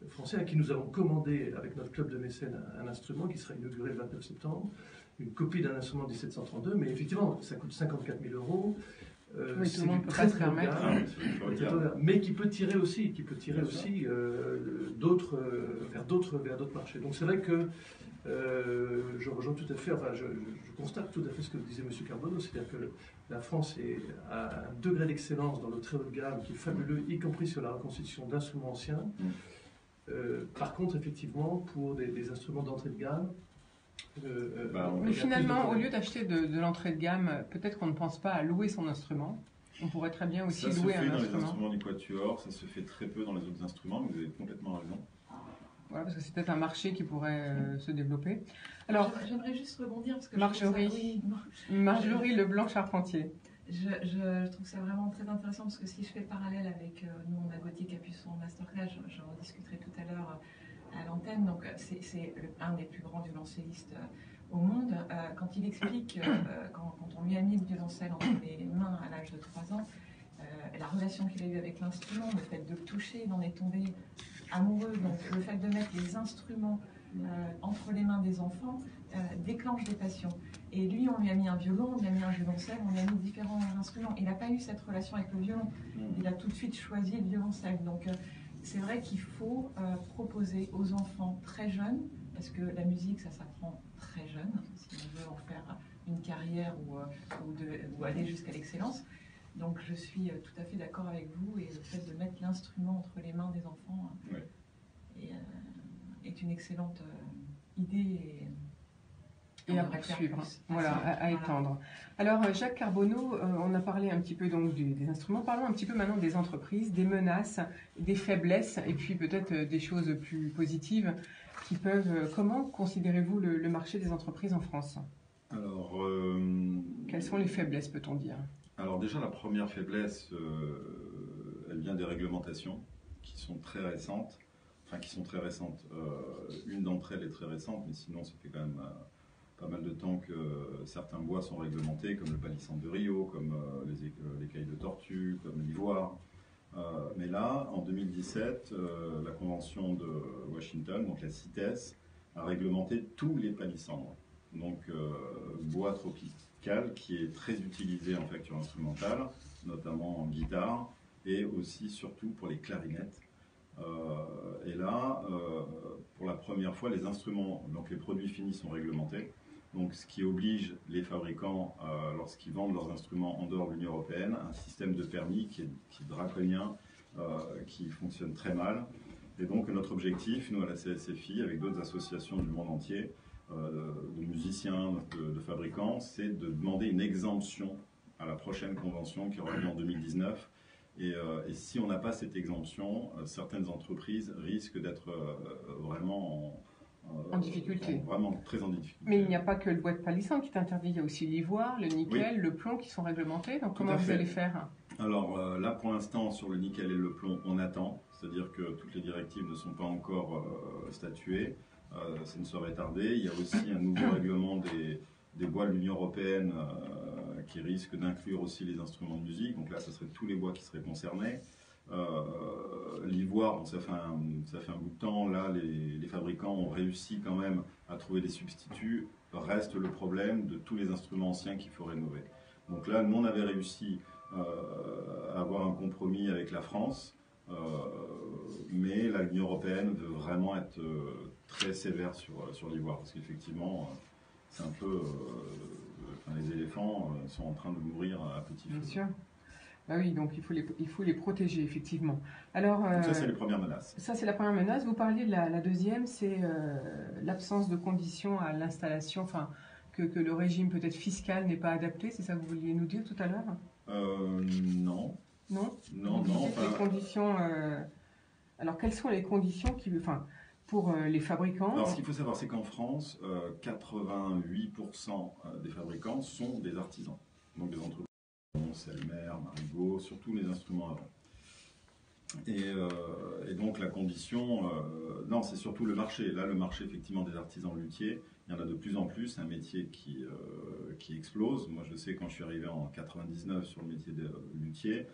français, à qui nous avons commandé avec notre club de mécènes un instrument qui sera inauguré le 29 septembre, une copie d'un instrument de 1732, mais effectivement, ça coûte 54 000 €. Oui, tout le monde du peut très pas se très haut permettre. gamme, mais qui peut tirer aussi, d'autres vers d'autres marchés. Donc c'est vrai que je rejoins tout à fait, enfin je constate tout à fait ce que disait M. Carbonneau, c'est-à-dire que la France est à un degré d'excellence dans le très haut de gamme qui est fabuleux, y compris sur la reconstitution d'instruments anciens. Par contre, effectivement, pour des instruments d'entrée de gamme, mais finalement, au lieu d'acheter de l'entrée de gamme, peut-être qu'on ne pense pas à louer son instrument. On pourrait très bien aussi louer un Ça se fait dans les instrument. instruments du quatuor, ça se fait très peu dans les autres instruments, mais vous avez complètement raison. Voilà, parce que c'est peut-être un marché qui pourrait se développer. Alors, j'aimerais juste rebondir parce que Marjorie, Marjorie Leblanc-Charpentier. Je trouve ça vraiment très intéressant parce que si je fais le parallèle avec nous, on a Gauthier qui a pu son masterclass, j'en discuterai tout à l'heure à l'antenne. Donc, c'est un des plus grands violoncellistes au monde. Quand il explique, quand on lui a mis le violoncelle entre les mains à l'âge de 3 ans, la relation qu'il a eue avec l'instrument, le fait de le toucher, il en est tombé amoureux. Donc, le fait de mettre les instruments entre les mains des enfants déclenche des passions. Et lui, on lui a mis un violon, on lui a mis un violoncelle, on lui a mis différents instruments. Il n'a pas eu cette relation avec le violon. Il a tout de suite choisi le violoncelle. Donc, c'est vrai qu'il faut proposer aux enfants très jeunes, parce que la musique, ça s'apprend très jeune, si on veut en faire une carrière ou aller jusqu'à l'excellence. Donc, je suis tout à fait d'accord avec vous, et le fait de mettre l'instrument entre les mains des enfants est une excellente idée. Et à poursuivre, voilà, à étendre. Alors, Jacques Carbonneau, on a parlé un petit peu donc des instruments. Parlons un petit peu maintenant des entreprises, des menaces, des faiblesses, et puis peut-être des choses plus positives qui peuvent... Comment considérez-vous le marché des entreprises en France? Alors, quelles sont les faiblesses, peut-on dire? Alors déjà, la première faiblesse, elle vient des réglementations qui sont très récentes. Enfin, qui sont très récentes. Une d'entre elles est très récente, mais sinon, ça fait quand même pas mal de temps que certains bois sont réglementés, comme le palissandre de Rio, comme les écailles de tortue, comme l'ivoire. Mais là, en 2017, la Convention de Washington, donc la CITES, a réglementé tous les palissandres. Donc, bois tropical qui est très utilisé en facture instrumentale, notamment en guitare, et aussi surtout pour les clarinettes. Et là, pour la première fois, les instruments, donc les produits finis sont réglementés. Donc, ce qui oblige les fabricants, lorsqu'ils vendent leurs instruments en dehors de l'Union européenne, un système de permis qui est draconien, qui fonctionne très mal. Et donc, notre objectif, nous à la CSFI, avec d'autres associations du monde entier, de musiciens, de fabricants, c'est de demander une exemption à la prochaine convention qui aura lieu en 2019. Et si on n'a pas cette exemption, certaines entreprises risquent d'être vraiment en difficulté. Vraiment très en difficulté. Mais il n'y a pas que le bois de palissandre qui est interdit, il y a aussi l'ivoire, le nickel, le plomb qui sont réglementés. Donc comment vous allez faire? Alors là, pour l'instant, sur le nickel et le plomb, on attend. C'est-à-dire que toutes les directives ne sont pas encore statuées. Ça ne saurait tarder. Il y a aussi un nouveau règlement des bois de l'Union européenne qui risque d'inclure aussi les instruments de musique. Donc là, ce serait tous les bois qui seraient concernés. L'ivoire, bon, ça fait un bout de temps. Là, les fabricants ont réussi quand même à trouver des substituts. Reste le problème de tous les instruments anciens qu'il faut rénover. Donc là, nous, on avait réussi à avoir un compromis avec la France. Mais l'Union européenne veut vraiment être très sévère sur l'ivoire. Parce qu'effectivement, c'est un peu... les éléphants sont en train de mourir à petit feu. Bien sûr. Bah oui, donc il faut les protéger, effectivement. Alors, ça, c'est les premières menaces. Ça, c'est la première menace. Vous parliez de la deuxième, c'est l'absence de conditions à l'installation, enfin, que le régime peut-être fiscal n'est pas adapté. C'est ça que vous vouliez nous dire tout à l'heure? Non. Non. Non. Les conditions... Alors, quelles sont les conditions pour les fabricants? Alors, ce qu'il faut savoir, c'est qu'en France, 88% des fabricants sont des artisans. Donc, des entreprises, Selmer, Marigot, surtout les instruments avant. Et donc, la condition, non, c'est surtout le marché. Là, le marché, effectivement, des artisans luthiers, Il y en a de plus en plus, c'est un métier qui explose. Moi, je sais, quand je suis arrivé en 99 sur le métier de luthier,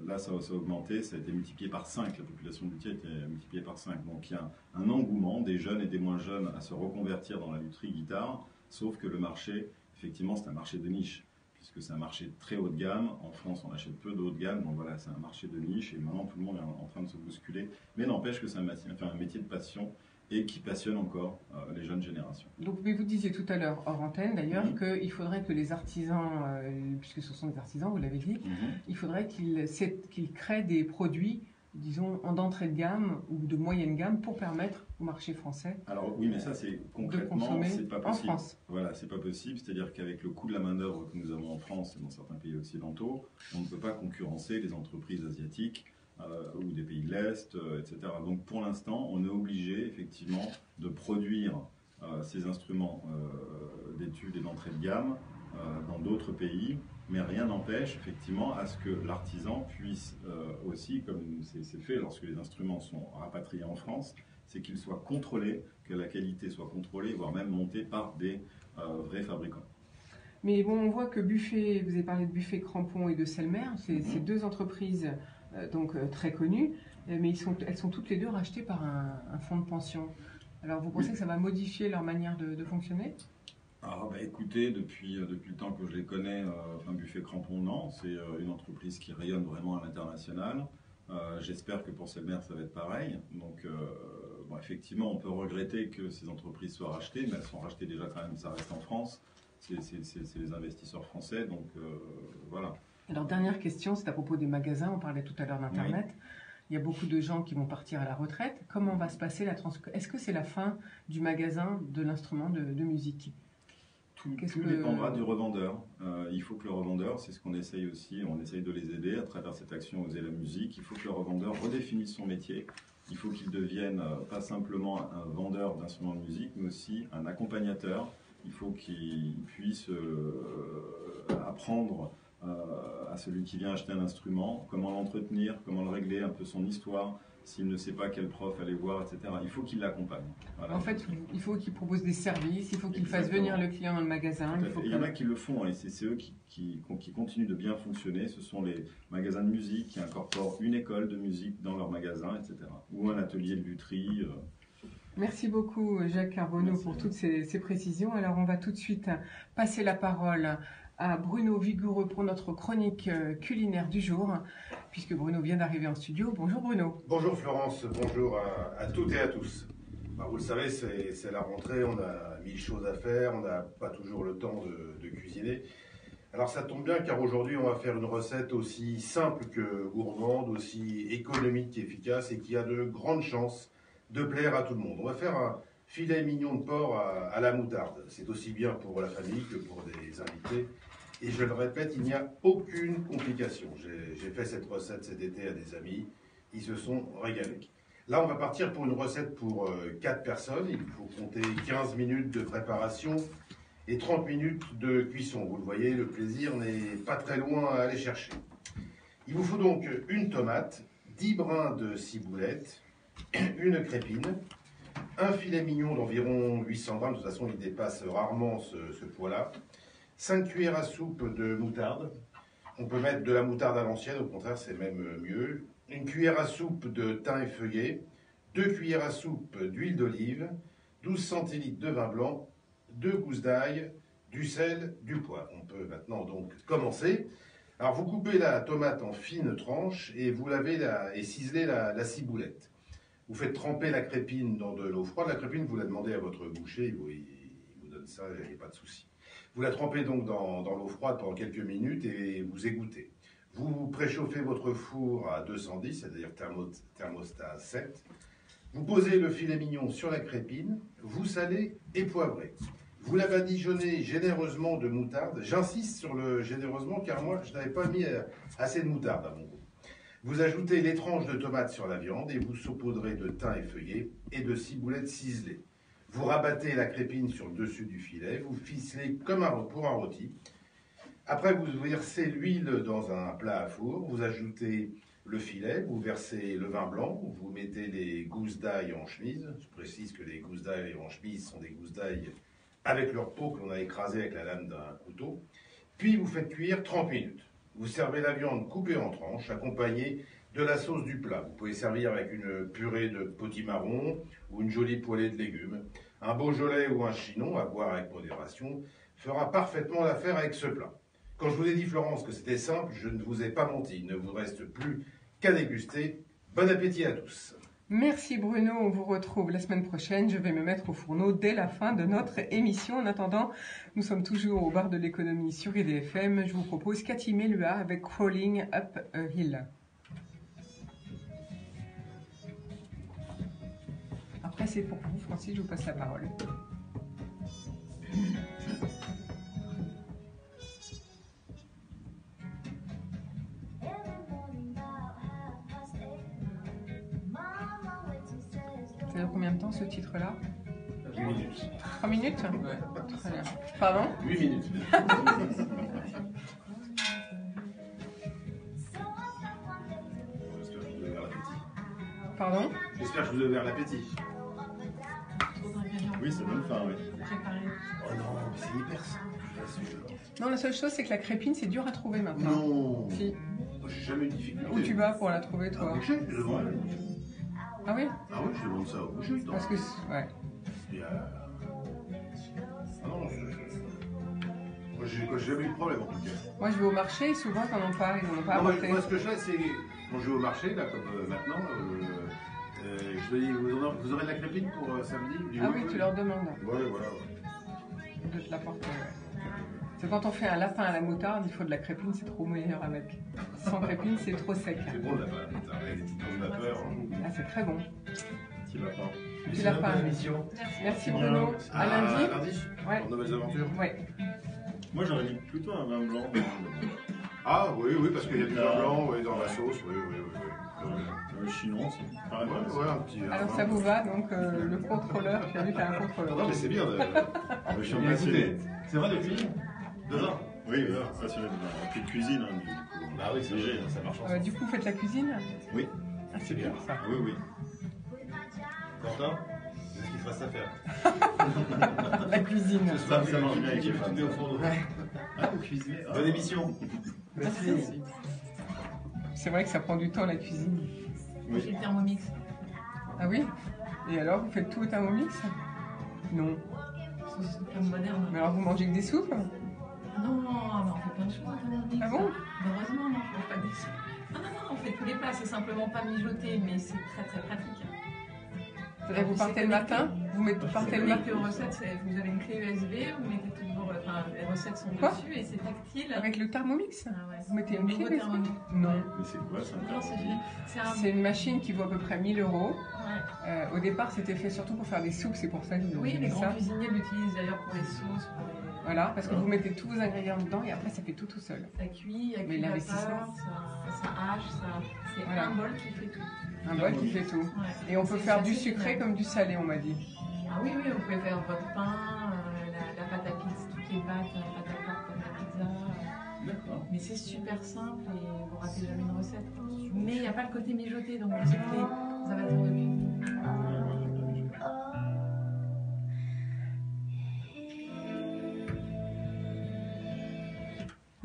là, ça a augmenté, ça a été multiplié par 5. La population de luthier a été multipliée par 5. Donc, il y a un engouement des jeunes et des moins jeunes à se reconvertir dans la lutherie guitare, sauf que le marché, effectivement, c'est un marché de niche, puisque c'est un marché très haut de gamme. En France, on achète peu de haut de gamme, donc voilà, c'est un marché de niche, et maintenant, tout le monde est en train de se bousculer. Mais n'empêche que c'est un métier de passion, et qui passionne encore les jeunes générations. Donc, mais vous disiez tout à l'heure, hors antenne d'ailleurs, qu'il faudrait que les artisans, puisque ce sont des artisans, vous l'avez dit, il faudrait qu'ils créent des produits, disons, en d'entrée de gamme ou de moyenne gamme pour permettre au marché français. Alors oui, mais ça, c'est concrètement, c'est pas possible. En France. Voilà, c'est pas possible. C'est-à-dire qu'avec le coût de la main-d'œuvre que nous avons en France et dans certains pays occidentaux, on ne peut pas concurrencer les entreprises asiatiques ou des pays de l'Est, etc. Donc pour l'instant, on est obligé effectivement de produire ces instruments d'études et d'entrée de gamme dans d'autres pays, mais rien n'empêche effectivement à ce que l'artisan puisse aussi, comme c'est fait lorsque les instruments sont rapatriés en France, c'est qu'ils soient contrôlés, que la qualité soit contrôlée, voire même montée par des vrais fabricants. Mais bon, on voit que Buffet, vous avez parlé de Buffet Crampon et de Selmer, c'est deux entreprises donc très connues, mais elles sont toutes les deux rachetées par un fonds de pension. Alors vous pensez que ça va modifier leur manière de fonctionner ? Alors, écoutez, depuis le temps que je les connais, Buffet Crampon, non, c'est une entreprise qui rayonne vraiment à l'international. J'espère que pour Selmer, ça va être pareil. Donc, effectivement, on peut regretter que ces entreprises soient rachetées, mais elles sont rachetées déjà quand même, ça reste en France. C'est les investisseurs français, donc voilà. Alors, dernière question, c'est à propos des magasins. On parlait tout à l'heure d'Internet. Oui. Il y a beaucoup de gens qui vont partir à la retraite. Comment va se passer la transmission ? Est-ce que c'est la fin du magasin de l'instrument de musique ? Tout dépendra du revendeur. Il faut que le revendeur, c'est ce qu'on essaye aussi, on essaye de les aider à travers cette action Oser la musique. Il faut que le revendeur redéfinisse son métier. Il faut qu'il devienne pas simplement un vendeur d'instruments de musique, mais aussi un accompagnateur. Il faut qu'il puisse apprendre à celui qui vient acheter un instrument, comment l'entretenir, comment le régler, un peu son histoire, s'il ne sait pas quel prof aller voir, etc. Il faut qu'il l'accompagne. Voilà. En fait, il faut qu'il propose des services, il faut qu'il fasse venir le client dans le magasin. Il y en a qui le font, et c'est eux qui continuent de bien fonctionner. Ce sont les magasins de musique qui incorporent une école de musique dans leur magasin, etc. Ou un atelier de lutherie. Merci beaucoup Jacques Carbonneau pour toutes ces précisions. Alors on va tout de suite passer la parole à Bruno Vigoureux pour notre chronique culinaire du jour, puisque Bruno vient d'arriver en studio. Bonjour Bruno. Bonjour Florence, bonjour à toutes et à tous. Vous le savez, c'est la rentrée, on a 1000 choses à faire, on n'a pas toujours le temps de cuisiner. Alors ça tombe bien car aujourd'hui on va faire une recette aussi simple que gourmande, aussi économique qu'efficace et qui a de grandes chances de plaire à tout le monde. On va faire un filet mignon de porc à la moutarde. C'est aussi bien pour la famille que pour des invités. Et je le répète, il n'y a aucune complication. J'ai fait cette recette cet été à des amis. Ils se sont régalés. Là, on va partir pour une recette pour 4 personnes. Il faut compter 15 minutes de préparation et 30 minutes de cuisson. Vous le voyez, le plaisir n'est pas très loin à aller chercher. Il vous faut donc une tomate, 10 brins de ciboulette, une crépine, un filet mignon d'environ 800 grammes, de toute façon il dépasse rarement ce poids-là, 5 cuillères à soupe de moutarde, on peut mettre de la moutarde à l'ancienne, au contraire c'est même mieux, une cuillère à soupe de thym effeuillé, 2 cuillères à soupe d'huile d'olive, 12 centilitres de vin blanc, 2 gousses d'ail, du sel, du poivre. On peut maintenant donc commencer. Alors vous coupez la tomate en fines tranches et vous lavez et ciselez la ciboulette. Vous faites tremper la crépine dans de l'eau froide. La crépine, vous la demandez à votre boucher, il vous donne ça, il n'y a pas de souci. Vous la trempez donc dans l'eau froide pendant quelques minutes et vous égouttez. Vous préchauffez votre four à 210, c'est-à-dire thermostat 7. Vous posez le filet mignon sur la crépine, vous salez et poivrez. Vous la badigeonnez généreusement de moutarde. J'insiste sur le généreusement car moi, je n'avais pas mis assez de moutarde à mon goût. Vous ajoutez les tranches de tomates sur la viande et vous saupoudrez de thym effeuillé et de ciboulette ciselée. Vous rabattez la crépine sur le dessus du filet, vous ficelez comme pour un rôti. Après, vous versez l'huile dans un plat à four, vous ajoutez le filet, vous versez le vin blanc, vous mettez les gousses d'ail en chemise. Je précise que les gousses d'ail en chemise sont des gousses d'ail avec leur peau que l'on a écrasée avec la lame d'un couteau. Puis vous faites cuire 30 minutes. Vous servez la viande coupée en tranches, accompagnée de la sauce du plat. Vous pouvez servir avec une purée de potimarron ou une jolie poêlée de légumes. Un Beaujolais ou un Chinon, à boire avec modération, fera parfaitement l'affaire avec ce plat. Quand je vous ai dit, Florence, que c'était simple, je ne vous ai pas menti. Il ne vous reste plus qu'à déguster. Bon appétit à tous. Merci Bruno, on vous retrouve la semaine prochaine. Je vais me mettre au fourneau dès la fin de notre émission. En attendant, nous sommes toujours au bar de l'économie sur IDFM. Je vous propose Cathy Melua avec Crawling Up a Hill. Après, c'est pour vous, Francis, je vous passe la parole. Ça dure combien de temps ce titre-là? 8 minutes. 3 minutes? Ouais. Très bien. Pardon? 8 minutes. Pardon? J'espère que je vous ai ouvert l'appétit. Trop d'ingrédients. Oui, ça donne faim, oui. Préparés. Oh non, mais c'est hyper simple, je vous assure. Non, la seule chose, c'est que la crépine, c'est dur à trouver maintenant. Non, Si. j'ai jamais eu de difficulté. Où tu vas pour la trouver, Ah, toi? boucher, je demande. Ah oui? Ah oui, je demande ça au boucher. Parce que... Ouais. Il y a- Ah non, moi, j'ai jamais eu de problème en tout cas. Moi, je vais au marché et souvent, ils n'en ont pas. Ils n'en ont pas Non, apporté. moi, ce que je fais, c'est quand je vais au marché, là, comme maintenant, je dis, vous aurez de la crépine pour samedi? Je dis, Ah oui, tu leur demandes Ouais, voilà. de te l'apporter. Ouais. C'est quand on fait un lapin à la moutarde, il faut de la crépine, c'est trop meilleur avec. Sans crépine, c'est trop sec. C'est bon, là, avec des petites doses de vapeur. Ah, c'est très bon. Petit lapin. Petit lapin. L'émission. Merci Bruno. À lundi. Lundi, Ouais. pour de nouvelles aventures. Ouais. Moi, j'aurais dit plutôt un vin blanc. Ah oui, oui, parce qu'il y a du vin blanc ouais, dans la sauce, oui, oui, oui. Le Chinon, c'est pareil. Ouais, ouais, un petit. Alors ça vous va, donc le contrôleur, tu as vu qu'il y a un Non, contrôleur. mais c'est bien. Je suis un Bien passionné. écouté. C'est vrai, depuis 2 ans. Oui, passionné de vin. Un peu de cuisine, hein, du coup. Ah oui, c'est léger. ça marche. Du coup, vous faites la cuisine? Oui. Ah, c'est bien ça. Oui, oui. Quentin, qu'est-ce qu'il te reste à faire? La cuisine. Ça marche bien avec les Tu femmes. mets au fourneau. Ah, vous cuisinez. Ah. Bonne émission. Merci. C'est vrai que ça prend du temps la cuisine. Moi, j'ai le Thermomix. Ah oui? Et alors, vous faites tout au Thermomix? Non. C'est comme moderne. Mais alors, vous mangez que des soupes? Non, mais on fait plein de choses au Thermomix. Ah bon? Heureusement, non, je ne fais pas des soupes. Non, on fait tous les plats, c'est simplement pas mijoté, mais c'est très très pratique. C'est-à-dire, vous partez le matin? Vous partez le matin? Connecté aux recettes, vous avez une clé USB, vous mettez toujours, enfin, les recettes sont Quoi? dessus et c'est tactile. Avec le Thermomix? Ah ouais, Vous mettez une nouveau clé USB? Thermomix. Non. Mais c'est quoi ça? Non, c'est génial. C'est un... C'est une machine qui vaut à peu près 1000 euros. Ouais. Au départ, c'était fait surtout pour faire des soupes, c'est pour ça que Oui, j'ai les dit grands ça. cuisiniers l'utilisent d'ailleurs pour les sauces, pour les... Voilà, parce que vous mettez tous vos ingrédients dedans et après, ça fait tout seul. Ça cuit, Mais avec l'investissement. ça hache, c'est Voilà. un bol qui fait tout. Un bol qui fait tout. Ouais. Et on peut C'est faire du assez sucré génial. comme du salé, on m'a dit. Ah oui, oui, vous pouvez faire votre pain, la pâte à pizza, toutes les pâtes, la pâte à tarte, la pizza. D'accord. Mais c'est super simple et vous ratez jamais une recette. Mais il n'y a pas le côté mijoté, donc vous savez, ça va faire depuis.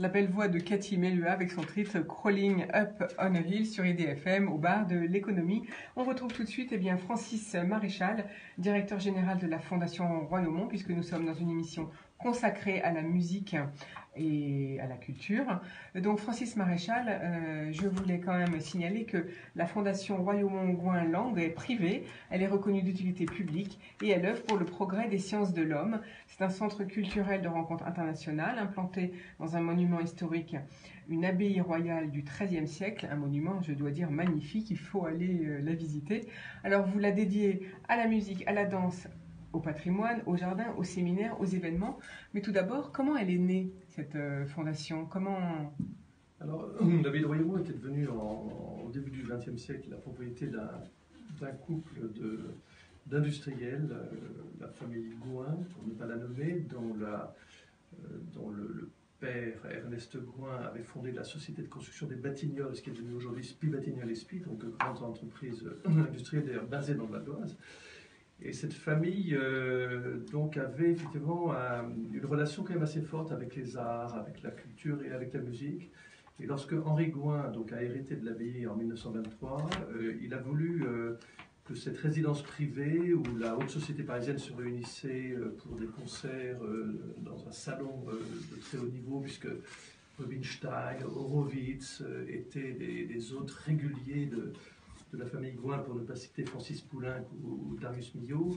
La belle voix de Cathy Melua avec son titre Crawling Up on a Hill sur IDFM au bar de l'économie. On retrouve tout de suite Francis Maréchal, directeur général de la Fondation Royaumont, puisque nous sommes dans une émission consacrée à la musique et à la culture. Donc Francis Maréchal, je voulais quand même signaler que la Fondation Royaumont-Gouin Langue est privée, elle est reconnue d'utilité publique et elle œuvre pour le progrès des sciences de l'homme. C'est un centre culturel de rencontre internationale implanté dans un monument historique, une abbaye royale du XIIIe siècle, un monument, je dois dire, magnifique, il faut aller la visiter. Alors vous la dédiez à la musique, à la danse, au patrimoine, au jardin, au séminaire, aux événements. Mais tout d'abord, comment elle est née, cette fondation? Comment... Alors, l'abbaye de Royaumont était devenue au début du XXe siècle la propriété d'un couple d'industriels, la famille Gouin, pour ne pas la nommer, dont le père père, Ernest Gouin, avait fondé la société de construction des Batignolles, ce qui est devenu aujourd'hui SPI Batignolles et SPI, donc grande entreprise industrielle d'ailleurs basée dans le Val d'Oise. Et cette famille donc avait effectivement une relation quand même assez forte avec les arts, avec la culture et avec la musique. Et lorsque Henri Gouin donc, a hérité de l'abbaye en 1923, il a voulu que cette résidence privée où la haute société parisienne se réunissait pour des concerts dans un salon de très haut niveau, puisque Rubinstein, Horowitz étaient des hôtes réguliers de la famille Gouin, pour ne pas citer Francis Poulenc ou Darius Milhaud.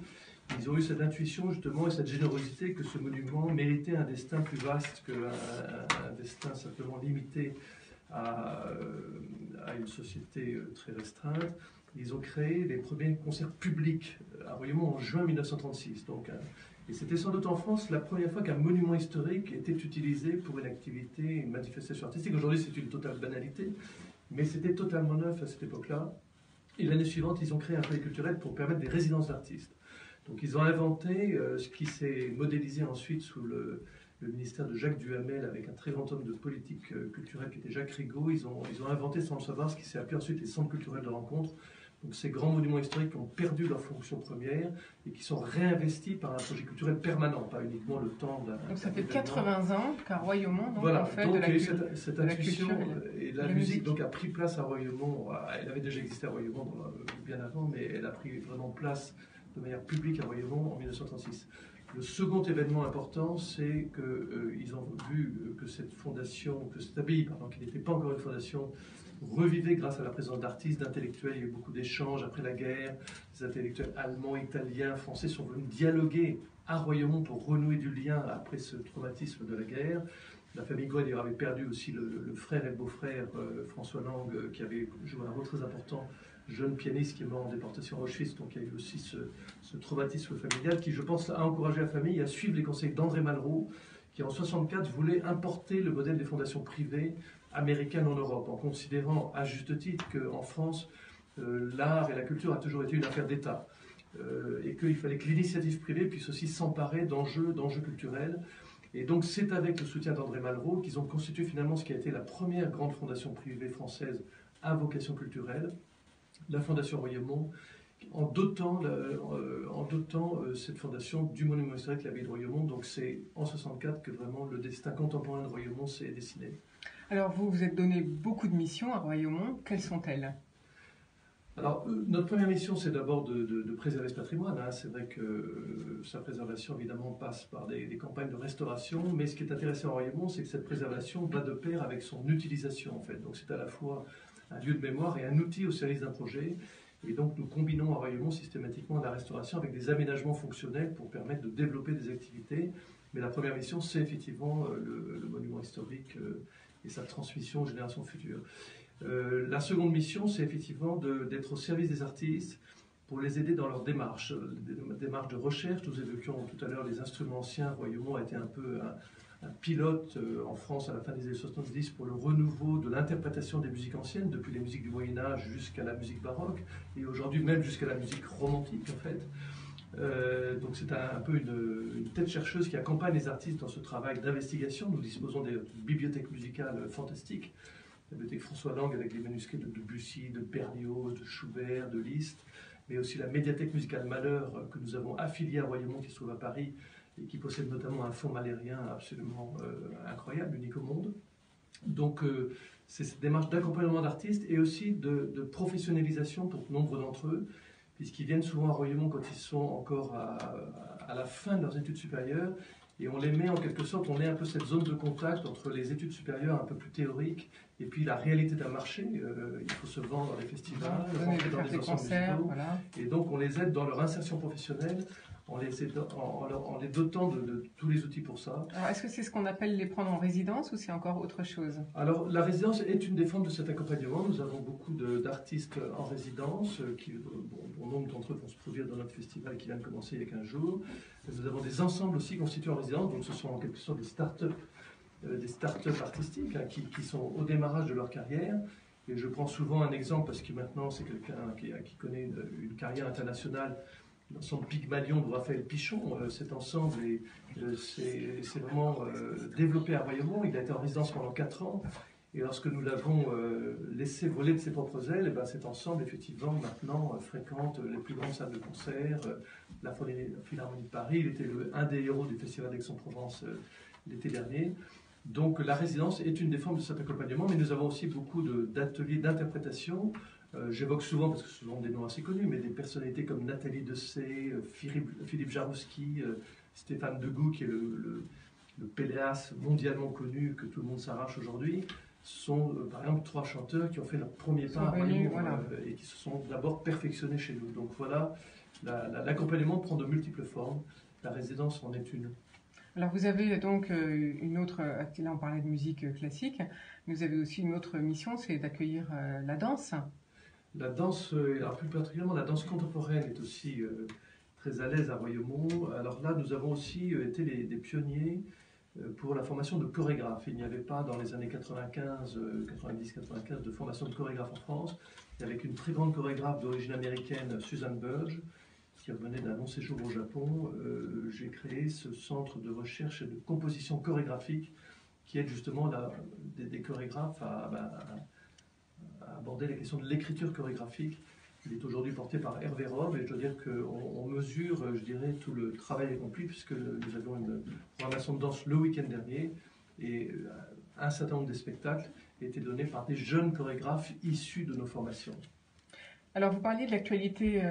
Ils ont eu cette intuition justement et cette générosité que ce monument méritait un destin plus vaste qu'un destin simplement limité à une société très restreinte. Ils ont créé les premiers concerts publics à Royaumont en juin 1936. Donc, et c'était sans doute en France la première fois qu'un monument historique était utilisé pour une activité, une manifestation artistique. Aujourd'hui, c'est une totale banalité, mais c'était totalement neuf à cette époque-là. Et l'année suivante, ils ont créé un palais culturel pour permettre des résidences d'artistes. Donc ils ont inventé ce qui s'est modélisé ensuite sous le ministère de Jacques Duhamel avec un très grand homme de politique culturelle qui était Jacques Rigaud. Ils ont inventé sans le savoir ce qui s'est appelé ensuite les centres culturels de rencontre. Donc ces grands monuments historiques qui ont perdu leur fonction première et qui sont réinvestis par un projet culturel permanent, pas uniquement le temps d'un... Donc ça fait 80 ans qu'à Royaumont, voilà, on fait donc, de la cette intuition et la musique donc, musique a pris place à Royaumont. Elle avait déjà existé à Royaumont bien avant, mais elle a pris vraiment place de manière publique à Royaumont en 1936. Le second événement important, c'est qu'ils ont vu que cette fondation, que cette abbaye, pardon, qui n'était pas encore une fondation, revivait grâce à la présence d'artistes, d'intellectuels. Il y a eu beaucoup d'échanges après la guerre. Les intellectuels allemands, italiens, français sont venus dialoguer à Royaumont pour renouer du lien après ce traumatisme de la guerre. La famille Gouin avait perdu aussi le frère et le beau-frère François Lang, qui avait joué un rôle très important, jeune pianiste qui est mort en déportation à Auschwitz. Donc il y a eu aussi ce traumatisme familial qui, je pense, a encouragé la famille à suivre les conseils d'André Malraux, qui en 1964 voulait importer le modèle des fondations privées américaines en Europe, en considérant à juste titre qu'en France, l'art et la culture a toujours été une affaire d'État, et qu'il fallait que l'initiative privée puisse aussi s'emparer d'enjeux culturels. Et donc c'est avec le soutien d'André Malraux qu'ils ont constitué finalement ce qui a été la première grande fondation privée française à vocation culturelle, la Fondation Royaumont, en dotant cette fondation du monument historique, l'abbaye de Royaumont. Donc c'est en 1964 que vraiment le destin contemporain de Royaumont s'est dessiné. Alors vous vous êtes donné beaucoup de missions à Royaumont. Quelles sont-elles ? Alors, notre première mission, c'est d'abord de préserver ce patrimoine. Hein. C'est vrai que sa préservation, évidemment, passe par des campagnes de restauration, mais ce qui est intéressant à Royaumont, c'est que cette préservation va de pair avec son utilisation, en fait. Donc, c'est à la fois un lieu de mémoire et un outil au service d'un projet. Et donc, nous combinons à Royaumont systématiquement la restauration avec des aménagements fonctionnels pour permettre de développer des activités. Mais la première mission, c'est effectivement le monument historique et sa transmission aux générations futures. La seconde mission, c'est effectivement d'être au service des artistes pour les aider dans leur démarche, de recherche. Nous évoquions tout à l'heure les instruments anciens. Royaumont a été un peu un pilote en France à la fin des années 70 pour le renouveau de l'interprétation des musiques anciennes, depuis les musiques du Moyen-Âge jusqu'à la musique baroque, et aujourd'hui même jusqu'à la musique romantique en fait. Donc c'est un peu une tête chercheuse qui accompagne les artistes dans ce travail d'investigation. Nous disposons des bibliothèques musicales fantastiques. La bibliothèque François Lang avec les manuscrits de Debussy, de Berlioz, de Schubert, de Liszt, mais aussi la médiathèque musicale Malheur que nous avons affiliée à Royaumont qui se trouve à Paris et qui possède notamment un fonds malherien absolument incroyable, unique au monde. Donc c'est cette démarche d'accompagnement d'artistes et aussi de professionnalisation pour nombre d'entre eux, puisqu'ils viennent souvent à Royaumont quand ils sont encore à la fin de leurs études supérieures. Et on les met en quelque sorte, on est un peu cette zone de contact entre les études supérieures un peu plus théoriques et puis la réalité d'un marché. Il faut se vendre dans les festivals, rentrer dans les concerts, voilà. Et donc on les aide dans leur insertion professionnelle en les dotant de tous les outils pour ça. Alors est-ce que c'est ce qu'on appelle les prendre en résidence ou c'est encore autre chose ? Alors la résidence est une des formes de cet accompagnement. Nous avons beaucoup d'artistes en résidence qui, bon nombre d'entre eux vont se produire dans notre festival qui vient de commencer il y a 15 jours. Nous avons des ensembles aussi constitués en résidence, donc ce sont en quelque sorte des start-up artistiques hein, qui sont au démarrage de leur carrière. Et je prends souvent un exemple parce que maintenant c'est quelqu'un qui connaît une carrière internationale. l'ensemble Pygmalion de Raphaël Pichon. Cet ensemble c'est vraiment développé à Royaumont. Il a été en résidence pendant 4 ans. Et lorsque nous l'avons laissé voler de ses propres ailes, cet ensemble, effectivement, maintenant, fréquente les plus grandes salles de concert, la Philharmonie de Paris. Il était un des héros du Festival d'Aix-en-Provence l'été dernier. Donc la résidence est une des formes de cet accompagnement, mais nous avons aussi beaucoup d'ateliers d'interprétation. J'évoque souvent, parce que ce sont des noms assez connus, mais des personnalités comme Nathalie Dessay, Philippe Jarouski, Stéphane Degout, qui est le péléas mondialement connu que tout le monde s'arrache aujourd'hui, sont par exemple 3 chanteurs qui ont fait leur premier pas à Royaumont et qui se sont d'abord perfectionnés chez nous. Donc voilà, l'accompagnement prend de multiples formes, la résidence en est une. Alors vous avez donc une autre, là on parlait de musique classique, mais vous avez aussi une autre mission, c'est d'accueillir la danse. La danse, alors plus particulièrement la danse contemporaine est aussi très à l'aise à Royaumont. Alors là nous avons aussi été des pionniers pour la formation de chorégraphes. Il n'y avait pas dans les années 90-95 de formation de chorégraphes en France. Et avec une très grande chorégraphe d'origine américaine, Susan Burge, qui revenait d'un long séjour au Japon, j'ai créé ce centre de recherche et de composition chorégraphique qui aide justement des chorégraphes à aborder la question de l'écriture chorégraphique. Il est aujourd'hui porté par Hervé Robe et je dois dire qu'on mesure, je dirais, tout le travail accompli puisque nous avions une programmation de danse le week-end dernier et un certain nombre des spectacles étaient donnés par des jeunes chorégraphes issus de nos formations. Alors vous parliez de l'actualité,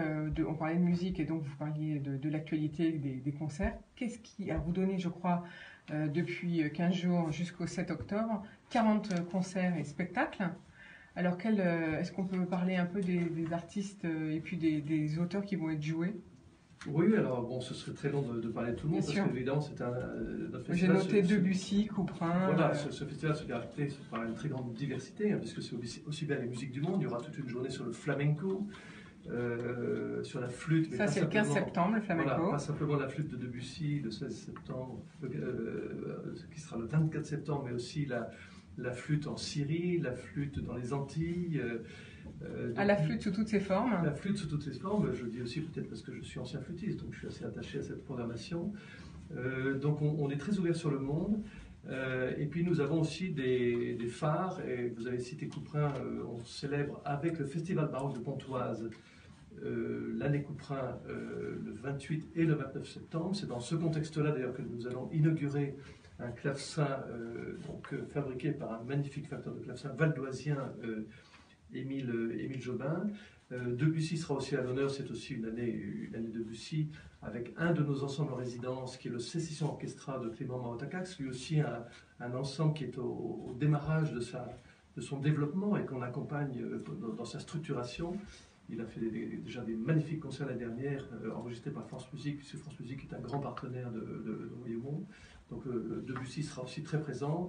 on parlait de musique et donc vous parliez de l'actualité des concerts. Alors vous donnez, je crois, depuis 15 jours jusqu'au 7 octobre, 40 concerts et spectacles. Alors, est-ce qu'on peut parler un peu des artistes et puis des auteurs qui vont être joués? Oui, alors bon, ce serait très long de parler de tout le monde, parce qu'évidemment, c'est notre festival. J'ai noté Debussy, Couperin. Voilà, ce festival se caractérise par une très grande diversité, puisque c'est aussi bien les musiques du monde. Il y aura toute une journée sur le flamenco, sur la flûte. Ça, c'est le 15 septembre, le flamenco. Voilà, pas simplement la flûte de Debussy, le 16 septembre, qui sera le 24 septembre, mais aussi la flûte en Syrie, la flûte dans les Antilles. La flûte sous toutes ses formes. La flûte sous toutes ses formes, je le dis aussi peut-être parce que je suis ancien flûtiste, donc je suis assez attaché à cette programmation. Donc on est très ouvert sur le monde. Et puis nous avons aussi des phares, et vous avez cité Couperin, on célèbre avec le Festival baroque de Pontoise l'année Couperin le 28 et le 29 septembre. C'est dans ce contexte-là d'ailleurs que nous allons inaugurer un clavecin fabriqué par un magnifique facteur de clavecin valdoisien, Émile Jobin. Debussy sera aussi à l'honneur, c'est aussi une année Debussy, avec un de nos ensembles en résidence, qui est le Sécession Orchestra de Clément Maotakax, lui aussi un ensemble qui est au démarrage de son développement et qu'on accompagne dans sa structuration. Il a fait déjà des magnifiques concerts l'année dernière, enregistrés par France Musique, puisque France Musique est un grand partenaire de Royaumont. Donc Debussy sera aussi très présent.